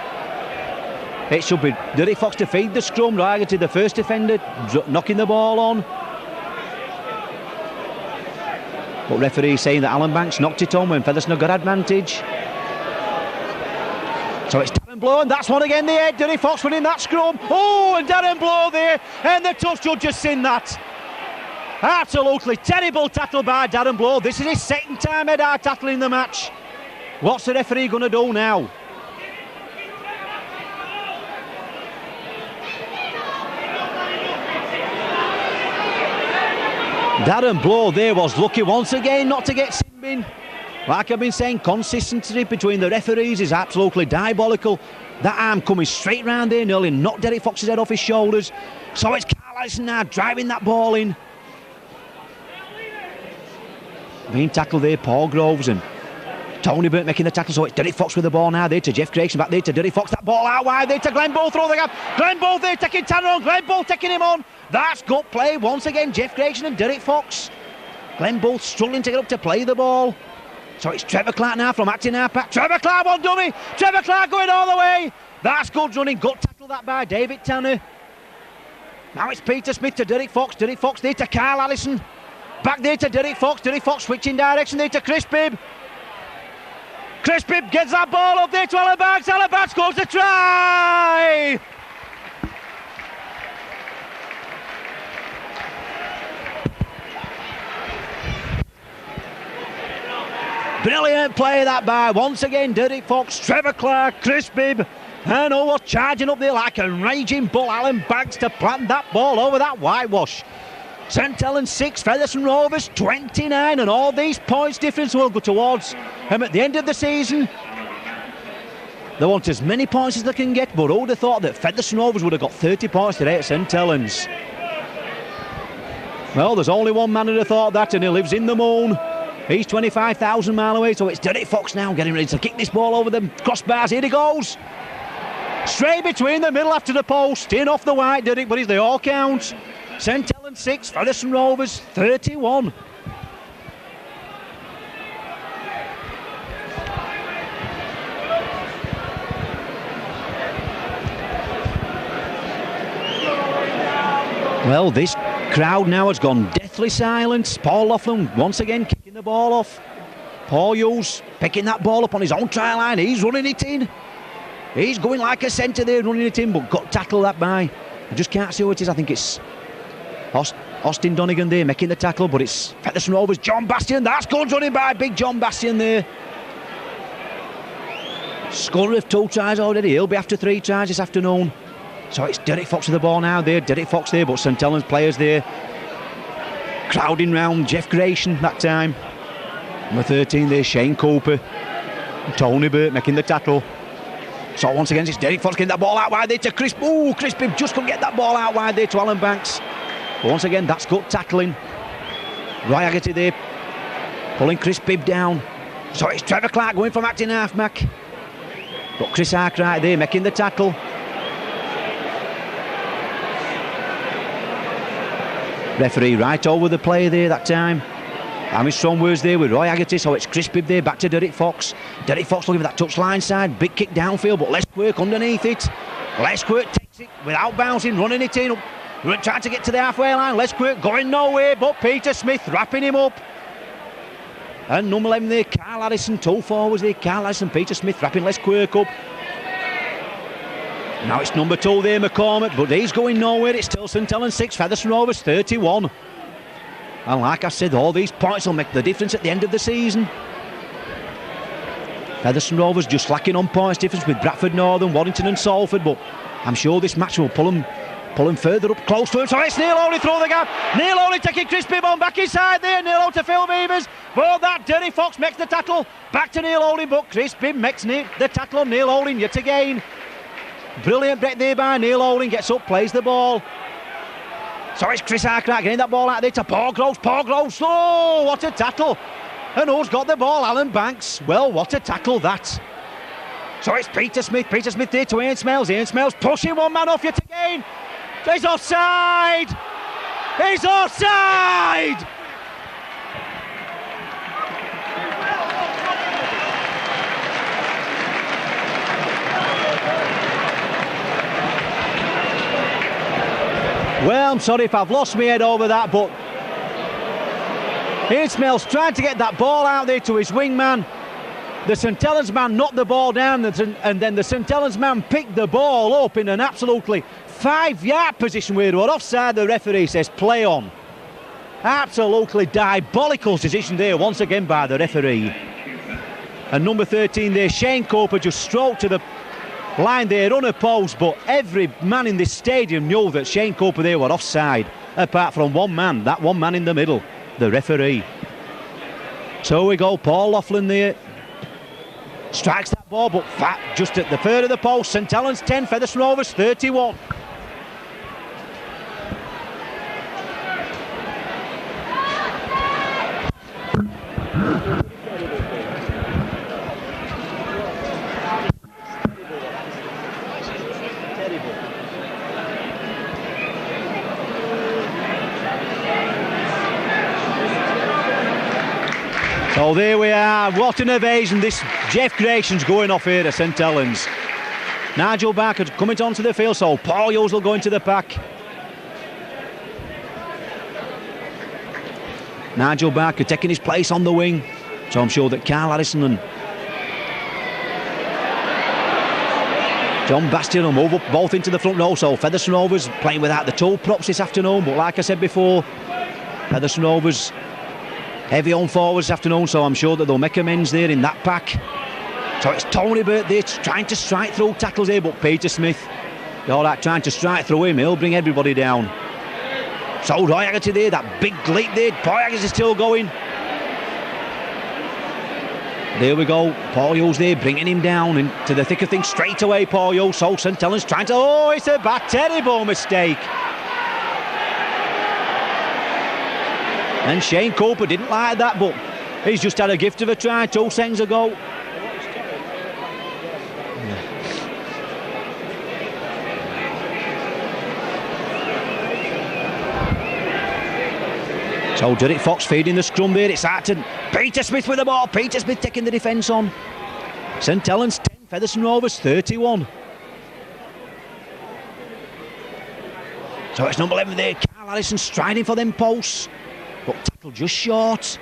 It should be Derek Fox to feed the scrum. Righty, the first defender, knocking the ball on. But referee saying that Alan Banks knocked it on when Featherstone got advantage. So it's Darren Blow, and that's one again, the head. Derek Fox winning that scrum. Oh, and Darren Blow there, and the touch judge has seen that. Absolutely terrible tackle by Darren Blow. This is his second time head-hard tackling the match. What's the referee going to do now? Darren Blow there was lucky once again not to get sin bin. Like I've been saying, consistency between the referees is absolutely diabolical. That arm coming straight round there, nearly knocked Derek Fox's head off his shoulders. So it's Carl Allison now driving that ball in. Being tackled there, Paul Groves, and Tony Burt making the tackle. So it's Derek Fox with the ball now there to Jeff Grayson, back there to Derek Fox. That ball out wide there to Glenn Bull, through the gap. Glenn Bull there taking Tanner on, Glenn Bull taking him on. That's good play once again, Jeff Grayson and Derek Fox. Glenn Bull struggling to get up to play the ball. So it's Trevor Clark now from acting half-back. Trevor Clark on dummy. Trevor Clark going all the way. That's good running. Good tackle that by David Tanner. Now it's Peter Smith to Derek Fox. Derek Fox there to Carl Allison. Back there to Derek Fox. Derek Fox switching direction there to Chris Bibb. Chris Bibb gets that ball up there to Alan Banks. Alan Banks scores a try. Brilliant play that by, once again, Derek Fox, Trevor Clark, Chris Bibb, and was charging up there like a raging bull, Alan Banks, to plant that ball over that whitewash. St Helens 6, Featherstone Rovers 29, and all these points difference will go towards him at the end of the season. They want as many points as they can get, but who would have thought that Featherstone Rovers would have got 30 points today at St Helens? Well, there's only one man who'd have thought that, and he lives in the moon. He's 25,000 miles away, so it's Derek Fox now getting ready to kick this ball over the crossbars. Here he goes. Straight between the middle after the post. In off the white, Derek, but they all count. St Helens 6, Featherstone Rovers 31. Well, this crowd now has gone deathly silent. Paul Laughlin once again kicking the ball off. Paul Hughes picking that ball up on his own try line. He's running it in. He's going like a centre there, running it in, but got tackled that by. I just can't see who it is. I think it's Austin Donegan there making the tackle, but it's Featherstone Rovers, John Bastian. That's good running by big John Bastian there. Scorer of 2 tries already. He'll be after 3 tries this afternoon. So it's Derek Fox with the ball now there. Derek Fox there, but St Helens players there crowding round Jeff Grayson that time. Number 13 there, Shane Cooper. Tony Burt making the tackle. So once again, it's Derek Fox getting that ball out wide there to Chris. Oh, Chris Bibb just couldn't get that ball out wide there to Alan Banks. But once again, that's good tackling. Roy Haggerty there pulling Chris Bibb down. So it's Trevor Clark going from acting half-back. But Chris Arkwright there making the tackle. Referee right over the play there that time. Amy strong words there with Roy Haggerty, so it's Chris Bibb there, back to Derek Fox. Derek Fox looking for that touchline side, big kick downfield, but Les Quirk underneath it. Les Quirk takes it without bouncing, running it in, trying to get to the halfway line. Les Quirk going nowhere, but Peter Smith wrapping him up. And number 11 there, Carl Addison, 2 forwards there, Carl Addison, Peter Smith wrapping Les Quirk up. Now it's number 2 there, McCormick, but he's going nowhere. It's still St Helens 6, Featherstone Rovers 31. And like I said, all these points will make the difference at the end of the season. Featherstone Rovers just lacking on points difference with Bradford Northern, Warrington and Salford, but I'm sure this match will pull him further up close to him. So it's Neil Olney through the gap. Neil Olney taking Chris Bibb on back inside there. Neil out to Phil Beavers. But that Derek Fox makes the tackle. Back to Neil Olney, but Chris Bibb makes the tackle on Neil Olney yet again. Brilliant break there by Neil Olney, gets up, plays the ball. So it's Chris Arkwright getting that ball out there to Paul Groves. Paul Groves, oh, what a tackle. And who's got the ball? Alan Banks. Well, what a tackle that. So it's Peter Smith there to Ian Smails. Ian Smails pushing one man off yet again. He's offside. He's offside! Well, I'm sorry if I've lost my head over that, but here's Smells trying to get that ball out there to his wingman. The St Helens man knocked the ball down, and then the St Helens man picked the ball up in an absolutely 5-yard position where we're offside. The referee says play on. Absolutely diabolical decision there once again by the referee. And number 13 there, Shane Cooper, just stroked to the line there unopposed, but every man in this stadium knew that Shane Cooper there were offside, apart from one man, that one man in the middle, the referee. So we go, Paul Laughlin there strikes that ball, but just at the third of the post. St Helens 10, Featherstone Rovers 31. So there we are, what an evasion. This Jeff Grayson's going off here at St Helens. Nigel Barker coming onto the field, so Paul Hughes will go into the pack. Nigel Barker taking his place on the wing, so I'm sure that Carl Harrison and John Bastian will move up both into the front row. So Featherstone Rovers playing without the two props this afternoon, but like I said before, Featherstone Rovers heavy on forwards this afternoon, so I'm sure that they'll make amends there in that pack. So it's Tony Burt there trying to strike through tackles here, but Peter Smith, all that trying to strike through him, he'll bring everybody down. So Roy Haggerty there, that big leap there, Paul Haggerty is still going. There we go, Paul Hughes there bringing him down into the thick of things straight away. Paul Hughes, so St Helens trying to, oh, it's a bad, terrible mistake. And Shane Cooper didn't like that, but he's just had a gift of a try 2 seconds ago. So Derek Fox feeding the scrum there. It's Acton. Peter Smith with the ball. Peter Smith taking the defence on. St Helens 10, Featherstone Rovers 31. So it's number 11 there, Carl Harrison striding for them posts. But tackle just short.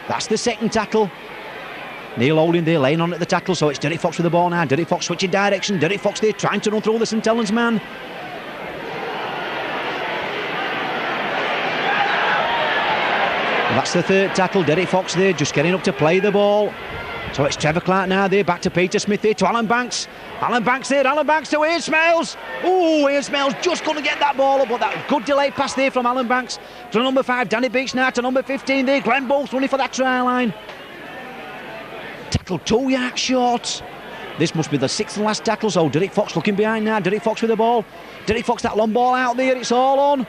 That's the second tackle. Neil Holding there laying on at the tackle, so it's Derek Fox with the ball now. Derek Fox switching direction. Derek Fox there trying to run through the St Helens man. And that's the third tackle. Derek Fox there just getting up to play the ball. So it's Trevor Clark now there, back to Peter Smith there, to Alan Banks. Alan Banks there, Alan Banks to Ian Smails. Oh, Ian Smails just going to get that ball up, but that good delayed pass there from Alan Banks. To number 5, Danny Beach now, to number 15 there, Glenn Bowles running for that try line. Tackle 2 yards short. This must be the 6th and last tackle, so Derek Fox looking behind now, Derek Fox with the ball. Derek Fox, that long ball out there, it's all on.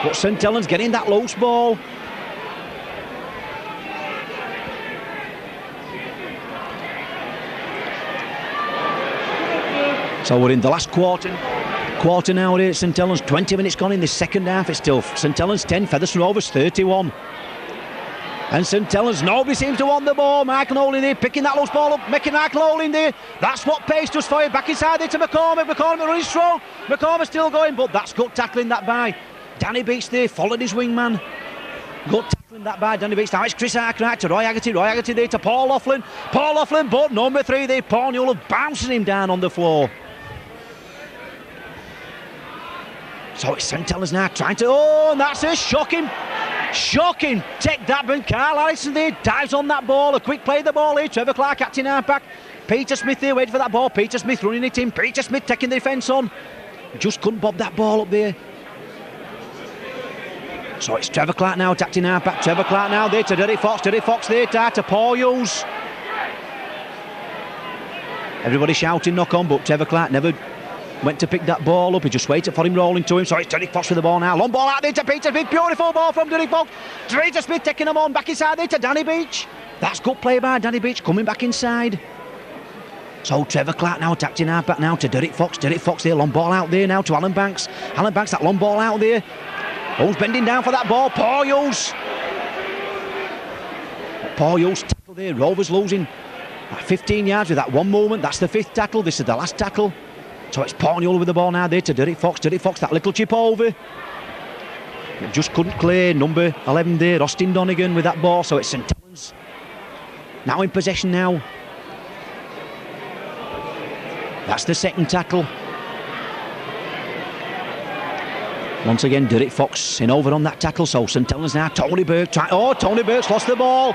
But St Helens getting that loose ball. So we're in the last quarter now here at St Helens. 20 minutes gone in the second half. It's still St Helens 10, Featherstone Rovers 31. And St Helens, nobody seems to want the ball. Michael Holding there, picking that loose ball up, making Michael Holding there. That's what Pace does for you. Back inside there to McCormick. McCormick running strong. McCormick still going, but that's good tackling that by Danny Beach there, followed his wingman. Good tackling that by Danny Beach. Now it's Chris Arkwright to Roy Haggerty. Roy Haggerty there to Paul Laughlin. Paul Laughlin, but number 3 there, Paul Newell bouncing him down on the floor. So it's St Helens now trying to, oh, and that's a shocking take that, but Carl Harrison there dives on that ball. A quick play of the ball here. Trevor Clark acting half back. Peter Smith there waiting for that ball. Peter Smith running it in. Peter Smith taking the defence on. Just couldn't bob that ball up there. So it's Trevor Clark now acting half back. Trevor Clark now there to Derek Fox. Derek Fox there to Paul Hughes. Everybody shouting knock on, but Trevor Clark never went to pick that ball up. He just waited for him rolling to him. So it's Derek Fox with the ball now. Long ball out there to Peter Smith. Beautiful ball from Derek Fox. Peter Smith taking him on. Back inside there to Danny Beach. That's good play by Danny Beach coming back inside. So Trevor Clark now attacking half back now to Derek Fox. Derek Fox there. Long ball out there now to Alan Banks. Alan Banks, that long ball out there. Who's bending down for that ball? Paul Hughes. Paul Hughes tackle there. Rovers losing 15 yards with that one movement. That's the 5th tackle. This is the last tackle. So it's Paul Hughes with the ball now there to Derek Fox. Derek Fox, that little chip over. Just couldn't clear number 11 there. Austin Donegan with that ball. So it's St Helens now in possession now. That's the 2nd tackle. Once again, Derek Fox in over on that tackle. So St Helens now. Tony Burke. Tony Burke's lost the ball.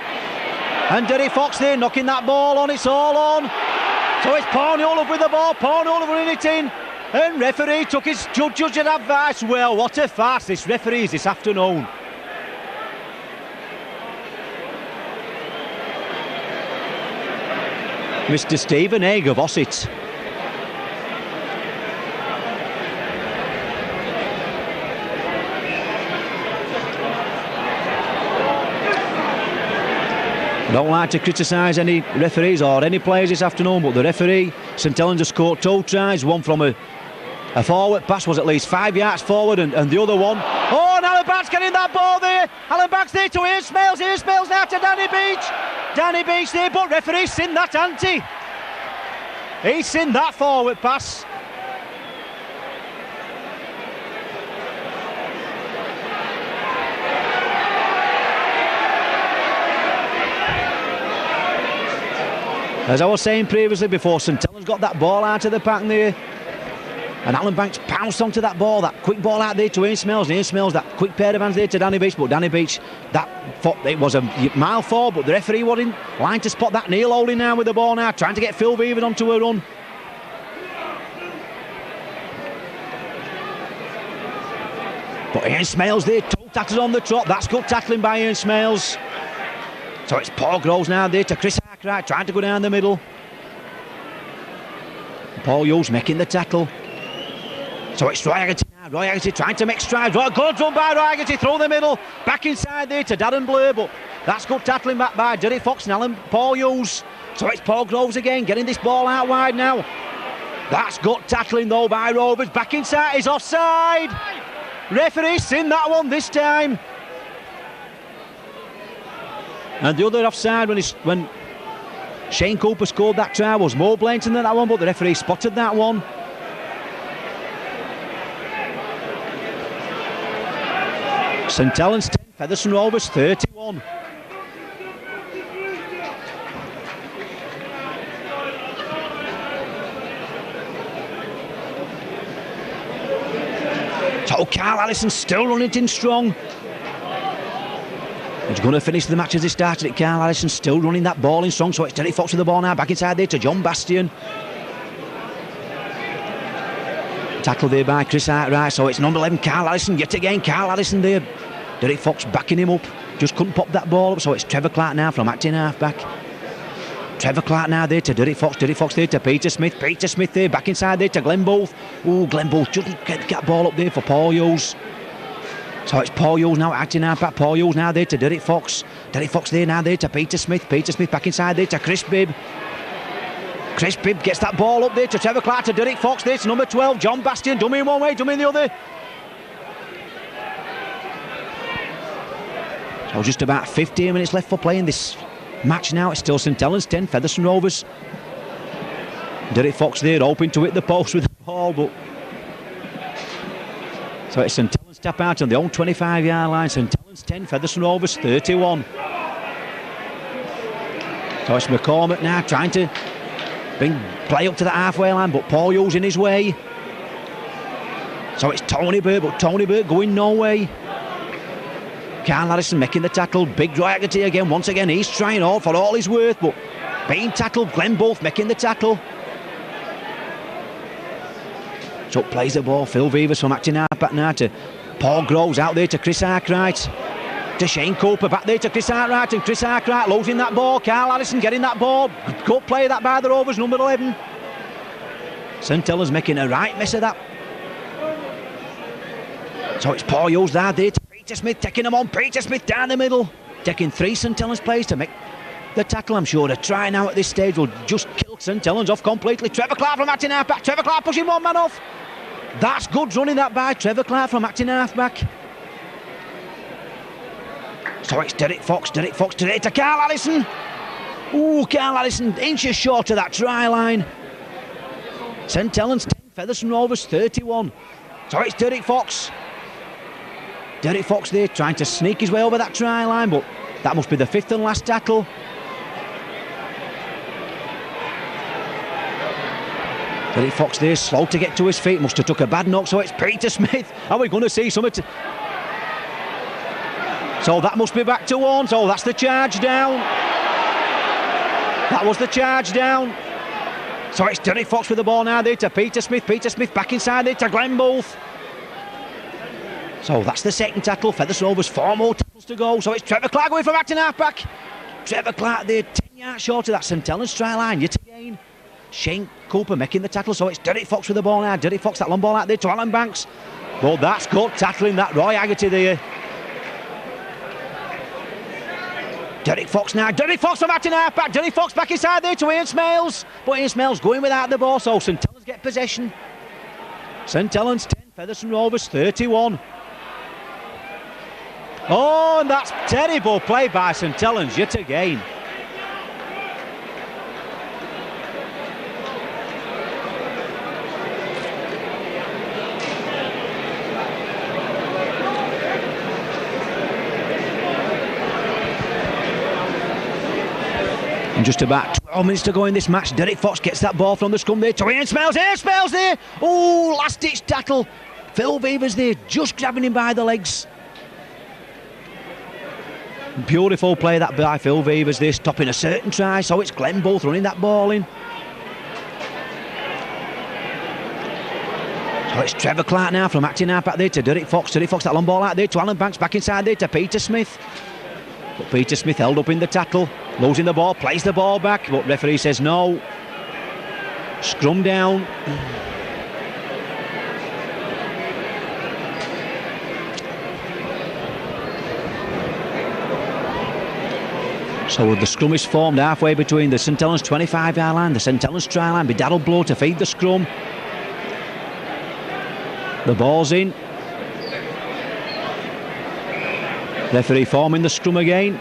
And Derek Fox there knocking that ball on. It's all on. So it's Paul Hughes with the ball. Paul Hughes running it in. And referee took his judge's advice. Well, what a farce this referee is this afternoon. Mr. Stephen Haig of Ossett. I don't like to criticise any referees or any players this afternoon, but the referee, St Helens, has scored 2 tries, one from a forward pass, was at least 5 yards forward, and the other one. Oh, and Alan Banks getting that ball there. Alan Banks there to Ian Smales. Ian Smales now to Danny Beach. Danny Beach there, but referee's seen that, hasn't he? He's seen that forward pass. As I was saying previously, before St Helens got that ball out of the pack there, and Alan Banks pounced onto that ball, that quick ball out there to Ian Smales, and Ian Smales, that quick pair of hands there to Danny Beach, but Danny Beach, it was a mile forward, but the referee was in line to spot that. Neil Holding now with the ball now, trying to get Phil Beaver onto a run. But Ian Smales there, 2 tackles on the trot. That's good tackling by Ian Smales. So it's Paul Groves now there to Chris Arkwright, trying to go down the middle. Paul Hughes making the tackle. So it's Roy Haggerty now. Roy Haggerty trying to make strides. Good run by Roy Haggerty through the middle. Back inside there to Darren Blair, but that's good tackling back by Derek Fox and Paul Hughes. So it's Paul Groves again, getting this ball out wide now. That's good tackling though by Rovers. Back inside, is offside. Referee's seen that one this time. And the other offside when Shane Cooper scored that try was more blatant than that one, but the referee spotted that one. St Helens 10, Featherstone Rovers 31. So Carl Allison still running it in strong. He's going to finish the match as he started it. Carl Allison still running that ball in strong. So it's Derek Fox with the ball now. Back inside there to John Bastian. Tackle there by Chris Arkwright. So it's number 11, Carl Allison. Yet again, Carl Allison there. Derek Fox backing him up. Just couldn't pop that ball up. So it's Trevor Clark now from acting half-back. Trevor Clark now there to Derek Fox. Derek Fox there to Peter Smith. Peter Smith there. Back inside there to Glenn Booth. Oh, Glenn Booth just get that ball up there for Paul Hughes. So it's Paul Hughes now acting half-back. Paul Hughes now there to Derek Fox. Derek Fox there now there to Peter Smith. Peter Smith back inside there to Chris Bibb. Chris Bibb gets that ball up there to Trevor Clark to Derek Fox. There's number 12, John Bastian. Dummy in one way, dummy in the other. So just about 15 minutes left for playing this match now. It's still St Helens 10, Featherstone Rovers. Derek Fox there hoping to hit the post with the ball, but so it's St Helens tap out on the own 25-yard line. St Helens 10, Featherstone Rovers 31. So it's McCormack now trying to bring play up to the halfway line, but Paul Hughes in his way. So it's Tony Burke, but Tony Burke going no way. Carl Harrison making the tackle. Big Roy Haggerty again. Once again, he's trying hard for all he's worth, but being tackled. Glenn Booth making the tackle. So plays the ball. Phil Vivers from acting half-back now to Paul Groves out there to Chris Arkwright. To Shane Cooper, back there to Chris Arkwright, and Chris Arkwright losing that ball. Carl Harrison getting that ball. Good play that by the Rovers, number 11. St Helens making a right mess of that. So it's Paul Hughes there to Peter Smith, taking him on. Peter Smith down the middle, taking 3 St Helens players to make the tackle. I'm sure a try now at this stage will just kill St Helens off completely. Trevor Clark from acting half-back. Trevor Clark pushing one man off. That's good running that by Trevor Clark from acting half-back. So it's Derek Fox today to Carl Allison. Ooh, Carl Allison inches short of that try line. St Helens 10, Featherstone Rovers 31. So it's Derek Fox. Derek Fox there trying to sneak his way over that try line, but that must be the fifth and last tackle. Derek Fox there, slow to get to his feet, must have took a bad knock, so it's Peter Smith. Are we going to see something? So that must be back to one, so that's the charge down. That was the charge down. So it's Derek Fox with the ball now there to Peter Smith. Peter Smith back inside there to Glenn Booth. So that's the second tackle. Featherstone Rovers 4 more tackles to go. So it's Trevor Clark away from acting half-back. Trevor Clark there 10 yards short of that St Helens try line yet again. Shane Cooper making the tackle. So it's Derek Fox with the ball now. Derek Fox, that long ball out there to Alan Banks. But that's good tackling, that Roy Haggerty there. Derek Fox now, Derek Fox from acting half-back, Derek Fox back inside there to Ian Smales, but Ian Smales going without the ball, so St Helens get possession. St Helens 10, Featherstone Rovers 31. Oh, and that's terrible play by St Helens yet again. And just about 12 minutes to go in this match. Derek Fox gets that ball from the scrum there to Ian Smales. Ian Smales there. Oh, last ditch tackle. Phil Weavers there, just grabbing him by the legs. Beautiful play that by Phil Weavers there, stopping a certain try. So it's Glenn Booth running that ball in. So it's Trevor Clark now from acting half-back there to Derek Fox. Derek Fox, that long ball out there to Alan Banks, back inside there to Peter Smith. But Peter Smith held up in the tackle, losing the ball, plays the ball back, but referee says no. Scrum down. So the scrum is formed halfway between the St Helens 25-yard line, the St Helens try line. Be Darryl Blow to feed the scrum. The ball's in. Referee forming the scrum again.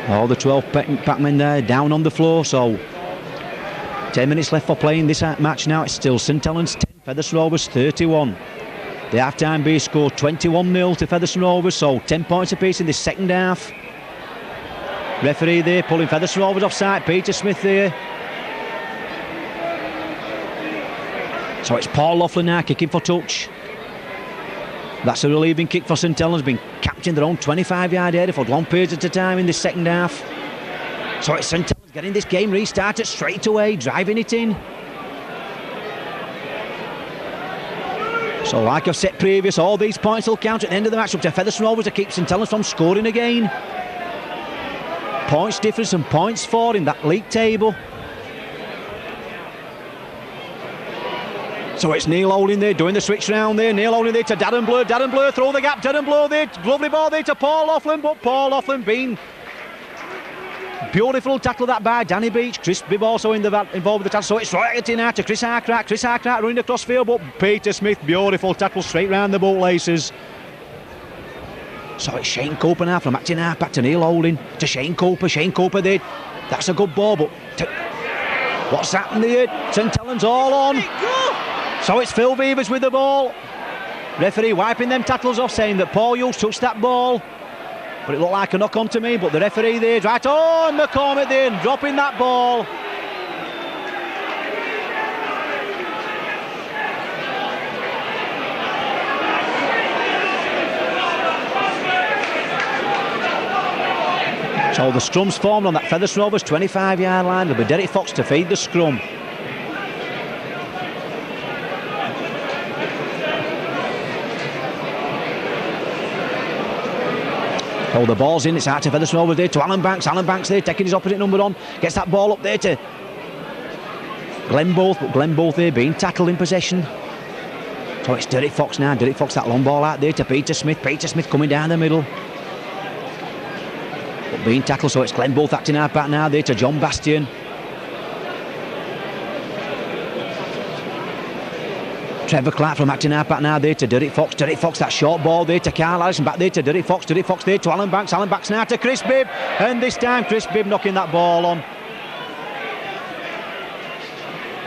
All the 12 packmen there down on the floor, so 10 minutes left for playing this match now. It's still St Helens 10, Featherstone Rovers 31. The half-time B score 21-0 to Featherstone Rovers, so 10 points apiece in this second half. Referee there pulling Featherstone Rovers offside, Peter Smith there. So it's Paul Laughlin now kicking for touch. That's a relieving kick for St Helens, been capped in their own 25-yard area for long periods at a time in this second half. So it's St Helens getting this game restarted straight away, driving it in. So like I've said previous, all these points will count at the end of the match, up to Featherstone Rovers to keep St Helens from scoring again. Points difference and points for in that league table. So it's Neil Holding there doing the switch round there. Neil Holding there to Darren Blur. Darren Blur through the gap. Darren Blur there. Lovely ball there to Paul Laughlin. But Paul Laughlin being beautiful tackle that by Danny Beach. Chris Bibb also involved with the tackle. So it's right in now to Chris Harcrack. Chris Harcrack running across field. But Peter Smith, beautiful tackle straight round the bootlaces. So it's Shane Cooper now from acting half back to Neil Holding to Shane Cooper. Shane Cooper there. That's a good ball, but what's happened here? St Helens all on. So it's Phil Weavers with the ball. Referee wiping them tackles off, saying that Paul Hughes touched that ball. But it looked like a knock on to me, but the referee there is right on McCormick there, dropping that ball. So the scrum's formed on that Featherstone Rovers 25-yard line. There'll be Derek Fox to feed the scrum. Oh, the ball's in, it's out to Featherstone Rovers there to Alan Banks. Alan Banks there taking his opposite number on. Gets that ball up there to Glenn Booth, but Glenn Booth there being tackled in possession. So it's Derek Fox now. Derek Fox, that long ball out there to Peter Smith. Peter Smith coming down the middle. But being tackled, so it's Glenn Booth acting out back now there to John Bastian. Trevor Clark from acting half back now there to Derek Fox. Derek Fox, that short ball there to Carl Harrison, back there to Derek Fox. Derek Fox there to Alan Banks. Alan Banks now to Chris Bibb. And this time Chris Bibb knocking that ball on.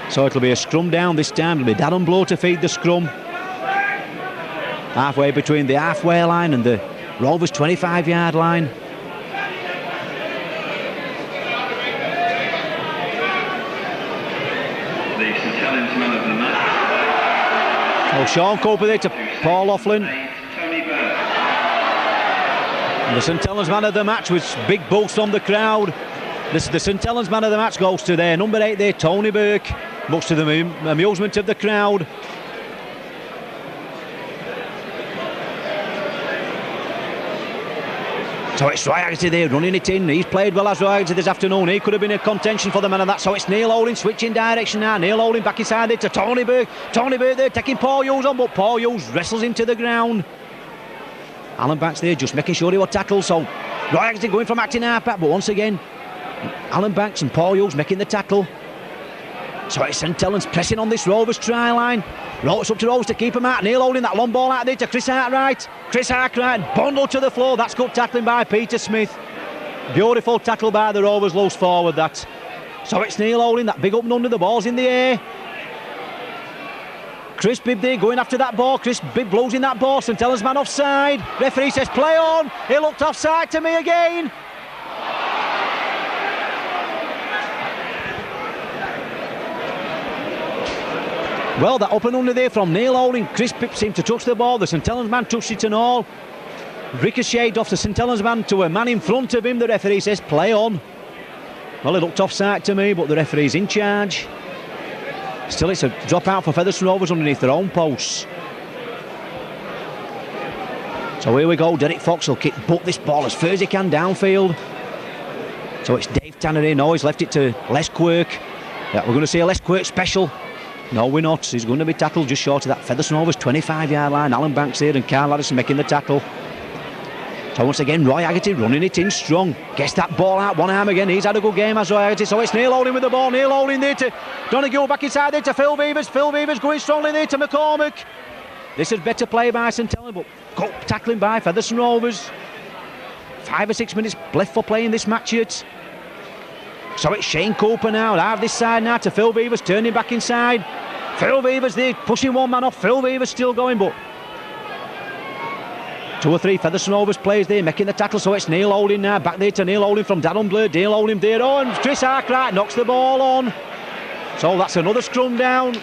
So it'll be a scrum down this time. It'll be Darren Blow to feed the scrum. Halfway between the halfway line and the Rovers 25-yard line. The St Helens man of the match. Oh, Sean Cooper there to Paul Laughlin. And the St Helens man of the match with big boost from the crowd. The St Helens man of the match goes to their number 8 there, Tony Burke. Much to the amusement of the crowd. So it's Roy Haggerty there running it in. He's played well as Roy Haggerty this afternoon. He could have been a contention for the man of that. So it's Neil Holding switching direction now. Neil Holding back inside there to Tony Burke. Tony Burke there taking Paul Hughes on, but Paul Hughes wrestles him to the ground. Alan Banks there just making sure he was tackled. So Roy Haggerty going from acting half-back, but once again Alan Banks and Paul Hughes making the tackle. So it's St Helens pressing on this Rovers try line. It's up to Rovers to keep him out. Neil Holding that long ball out there to Chris Hartwright. Chris Hartwright bundled to the floor. That's good tackling by Peter Smith. Beautiful tackle by the Rovers loose forward that. So it's Neil Holding that big up and under, the ball's in the air. Chris Bibb there going after that ball. Chris Bibb blows in that ball. St Helens man offside. Referee says play on. He looked offside to me again. Well, that up and under there from Neil Holding. Chris Bibb seemed to touch the ball. The St Helens man touched it and all. Ricocheted off the St Helens man to a man in front of him. The referee says play on. Well, it looked offside to me, but the referee's in charge. Still, it's a drop out for Featherstone Rovers underneath their own posts. So here we go. Derek Fox will boot this ball as far as he can downfield. So it's Dave Tanner here. No, he's left it to Les Quirk. Yeah, we're going to see a Les Quirk special. No, we're not. He's going to be tackled just short of that Featherstone Rovers 25-yard line. Alan Banks here and Carl Harrison making the tackle. So once again, Roy Haggerty running it in strong. Gets that ball out, one arm again. He's had a good game as Roy Haggerty. So it's Neil Holding with the ball. Neil Holding there to Donegal back inside there to Phil Beavers. Phil Beavers going strongly there to McCormick. This is better play by St Helens, but good tackling by Featherstone Rovers. 5 or 6 minutes left for playing this match yet. So it's Shane Cooper now, out this side now to Phil Beavers, turning back inside. Phil Beavers there, pushing one man off. Phil Beavers still going, but 2 or 3 Featherstone Rovers players there making the tackle. So it's Neil Holding now, back there to Neil Holding from Darren Blair. Neil Holding there, oh, and Chris Hartwright knocks the ball on. So that's another scrum down.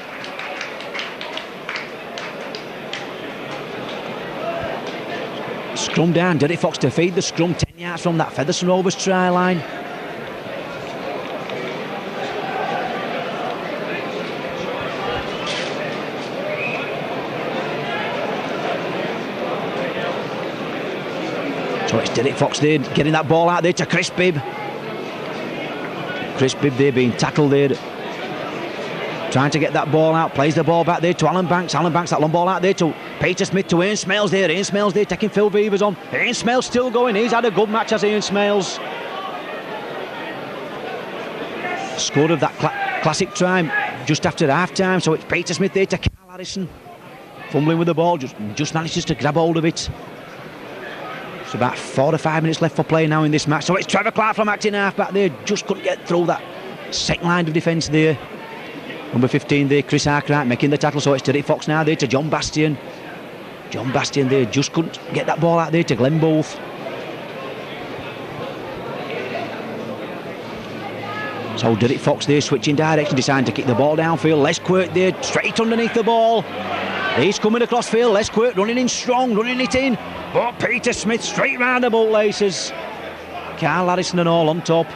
Scrum down, Derek Fox to feed the scrum 10 yards from that Featherstone Rovers try line. So it's Derek Fox there, getting that ball out there to Chris Bibb. Chris Bibb there being tackled there. Trying to get that ball out, plays the ball back there to Alan Banks. Alan Banks, that long ball out there to Peter Smith, to Ian Smales there. Ian Smales there taking Phil Beavers on. Ian Smales still going, he's had a good match as Ian Smales. Scored of that classic try just after half time. So it's Peter Smith there to Carl Harrison. Fumbling with the ball, just manages to grab hold of it. It's about 4 or 5 minutes left for play now in this match. So it's Trevor Clark from acting half back there. Just couldn't get through that second line of defence there. Number 15 there, Chris Hartwright making the tackle. So it's Derek Fox now there to John Bastian. John Bastian there, just couldn't get that ball out there to Glenn Booth. So Derek Fox there switching direction, deciding to kick the ball downfield. Les Quirk there, straight underneath the ball. He's coming across field. Les Quirk running in strong, running it in. But Peter Smith straight round the bootlaces. Carl Harrison and all on top.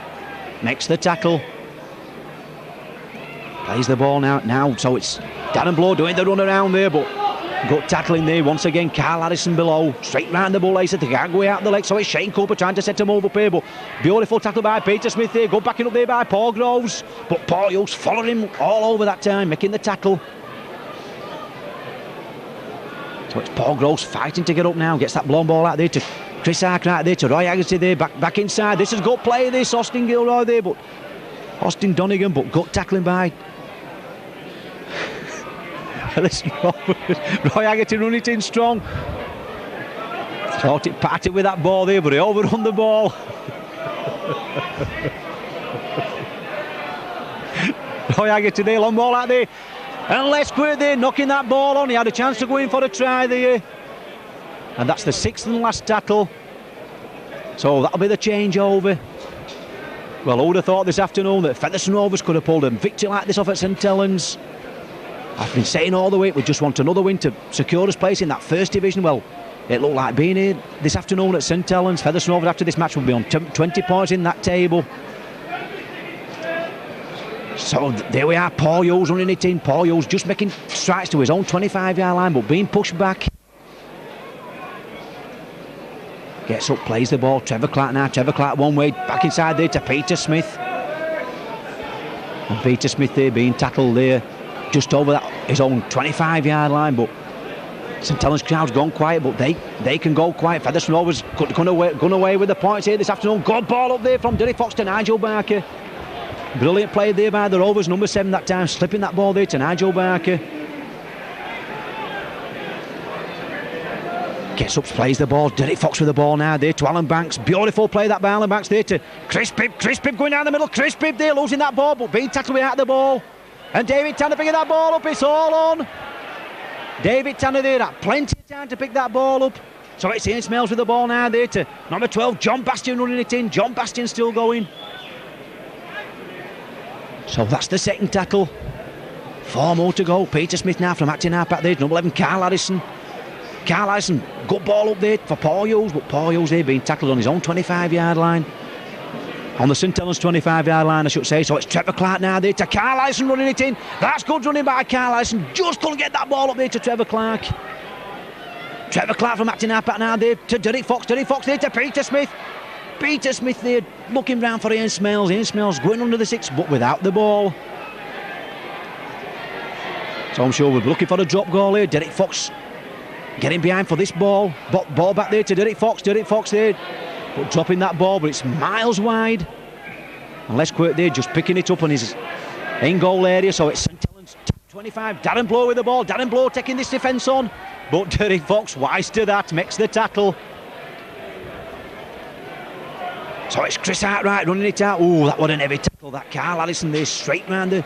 Makes the tackle. Plays the ball now. So it's Darren Blow doing the run around there, but good tackling there. Once again, Carl Harrison below. Straight round the bootlaces. They can't go out the leg. So it's Shane Cooper trying to set him over up here, but beautiful tackle by Peter Smith there. Good backing up there by Paul Groves. But Paul Hughes followed him all over that time, making the tackle. So it's Paul Groves fighting to get up now. Gets that blown ball out there to Chris Hartwright there to Roy Haggerty there. Back inside. This is good play this. Austin Gilroy there, but Austin Donegan, but gut tackling by Featherstone Rovers. Roy Haggerty running it in strong. Thought it parted with that ball there, but he overrun the ball. Roy Haggerty there, long ball out there. And Les Quaid there, knocking that ball on. He had a chance to go in for a try there. And that's the sixth and last tackle. So that'll be the changeover. Well, who would have thought this afternoon that Featherstone Rovers could have pulled a victory like this off at St Helens? I've been saying all the week we just want another win to secure us place in that first division. Well, it looked like being here this afternoon at St Helens. Featherstone Rovers after this match will be on 20 points in that table. So there we are, Paul Hughes running it in. Paul Hughes just making strides to his own 25-yard line, but being pushed back. Gets up, plays the ball. Trevor Clark now. Trevor Clark one way, back inside there to Peter Smith. And Peter Smith there being tackled there, just over his own 25-yard line. But St Helens crowd's gone quiet, but they can go quiet. Featherstone Rovers gone away with the points here this afternoon. Good ball up there from Derek Fox to Nigel Barker. Brilliant play there by the Rovers, number 7 that time, slipping that ball there to Nigel Barker. Gets up, plays the ball. Derek Fox with the ball now there to Alan Banks. Beautiful play that by Alan Banks there to Chris Bibb. Chris Bibb going down the middle. Chris Bibb there losing that ball, but being tackled without the ball. And David Tanner picking that ball up. It's all on. David Tanner there had plenty of time to pick that ball up. So it's Ian Smails with the ball now there to number 12, John Bastian running it in. John Bastian still going. So that's the second tackle. 4 more to go. Peter Smith now from acting half back there. Number 11, Carl Harrison. Carl Harrison, good ball up there for Paul Hughes, but Paul Hughes there being tackled on his own 25-yard line. On the St Helens 25-yard line, I should say. So it's Trevor Clark now there to Carl Harrison running it in. That's good running by Carl Harrison. Just couldn't get that ball up there to Trevor Clark. Trevor Clark from acting half back now there to Derek Fox. Derek Fox there to Peter Smith. Peter Smith there looking round for Ian Smails. Ian Smails going under the 6 but without the ball. So I'm sure we're looking for a drop goal here. Derek Fox getting behind for this ball. Ball back there to Derek Fox. Derek Fox there but dropping that ball, but it's miles wide. And Les Quaid there just picking it up on his in goal area. So it's St Helens 25. Darren Blow with the ball. Darren Blow taking this defence on, but Derek Fox wise to that, makes the tackle. So it's Chris Hartright running it out. Oh, that was an heavy tackle. That Carl Harrison there, straight round the...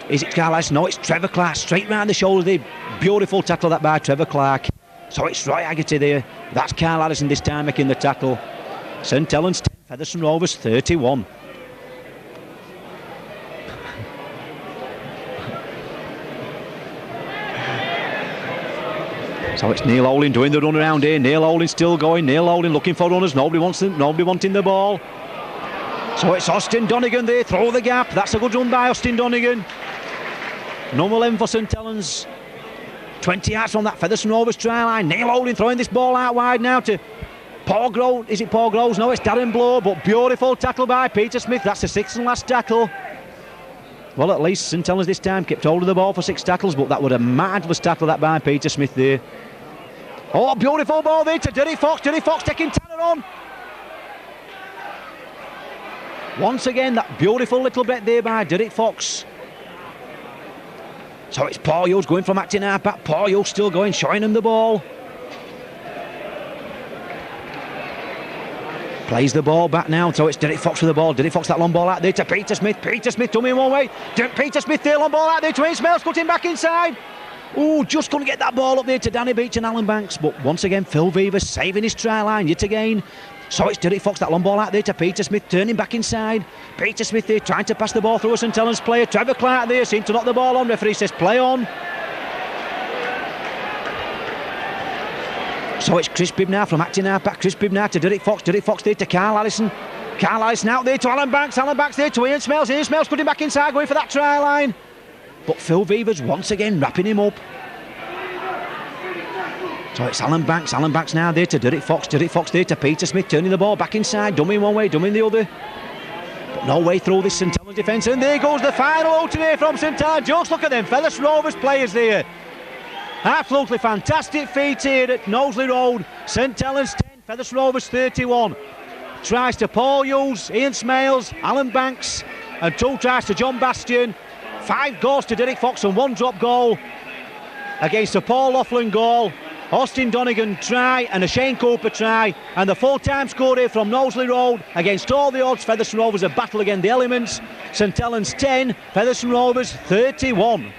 Is it Carl Harrison? No, it's Trevor Clark, straight round the shoulder there. Beautiful tackle that by Trevor Clark. So it's Roy Haggerty there. That's Carl Harrison this time making the tackle. St Helens 10, Featherstone Rovers 31. So it's Neil Holding doing the run around here. Neil Holding still going. Neil Holding looking for runners. Nobody wanting the ball. So it's Austin Donegan there. Throw the gap. That's a good run by Austin Donegan. Number 11 for St Helens. 20 yards from that Featherstone Rovers try line. Neil Holding throwing this ball out wide now to Paul Groves. Is it Paul Groves? No, it's Darren Blow. But beautiful tackle by Peter Smith. That's the 6th and last tackle. Well, at least St Helens this time kept hold of the ball for 6 tackles, but that was a marvellous tackle that by Peter Smith there. Oh, beautiful ball there to Derek Fox. Derek Fox taking Tanner on. Once again, that beautiful little bit there by Derek Fox. So it's Paul Hughes going from acting half back. Paul Hughes still going, showing him the ball. Plays the ball back now, so it's Derek Fox with the ball. Derek Fox, that long ball out there to Peter Smith. Peter Smith coming one way. Peter Smith there, long ball out there to Ian Smails, cutting back inside. Oh, just couldn't get that ball up there to Danny Beach and Alan Banks. But once again, Phil Weaver saving his try line yet again. So it's Derek Fox, that long ball out there to Peter Smith, turning back inside. Peter Smith there trying to pass the ball through a St Helens player. Trevor Clark there seemed to knock the ball on. Referee says play on. So it's Chris Bibb now from acting half back. Chris Bibb now to Derek Fox. Derek Fox there to Carl Harrison. Carl Harrison out there to Alan Banks. Alan Banks there to Ian Smails. Ian Smails cutting back inside, going for that try line. But Phil Weaver's once again wrapping him up. So it's Alan Banks. Alan Banks now there to Derek Fox. Derek Fox there to Peter Smith, turning the ball back inside. Dumming one way, dumming the other. But no way through this St Helens defence. And there goes the final out today from St Helens. Just look at them Featherstone Rovers players there. Absolutely fantastic feat here at Knowsley Road. St Helens 10, Featherstone Rovers 31. Tries to Paul Hughes, Ian Smails, Alan Banks, and 2 tries to John Bastian. 5 goals to Derek Fox and 1 drop goal. against a Paul Laughlin goal, Austin Donegan try and a Shane Cooper try, and the full-time score here from Knowsley Road. Against all the odds, Featherstone Rovers a battle against the elements. St Helens 10, Featherstone Rovers 31.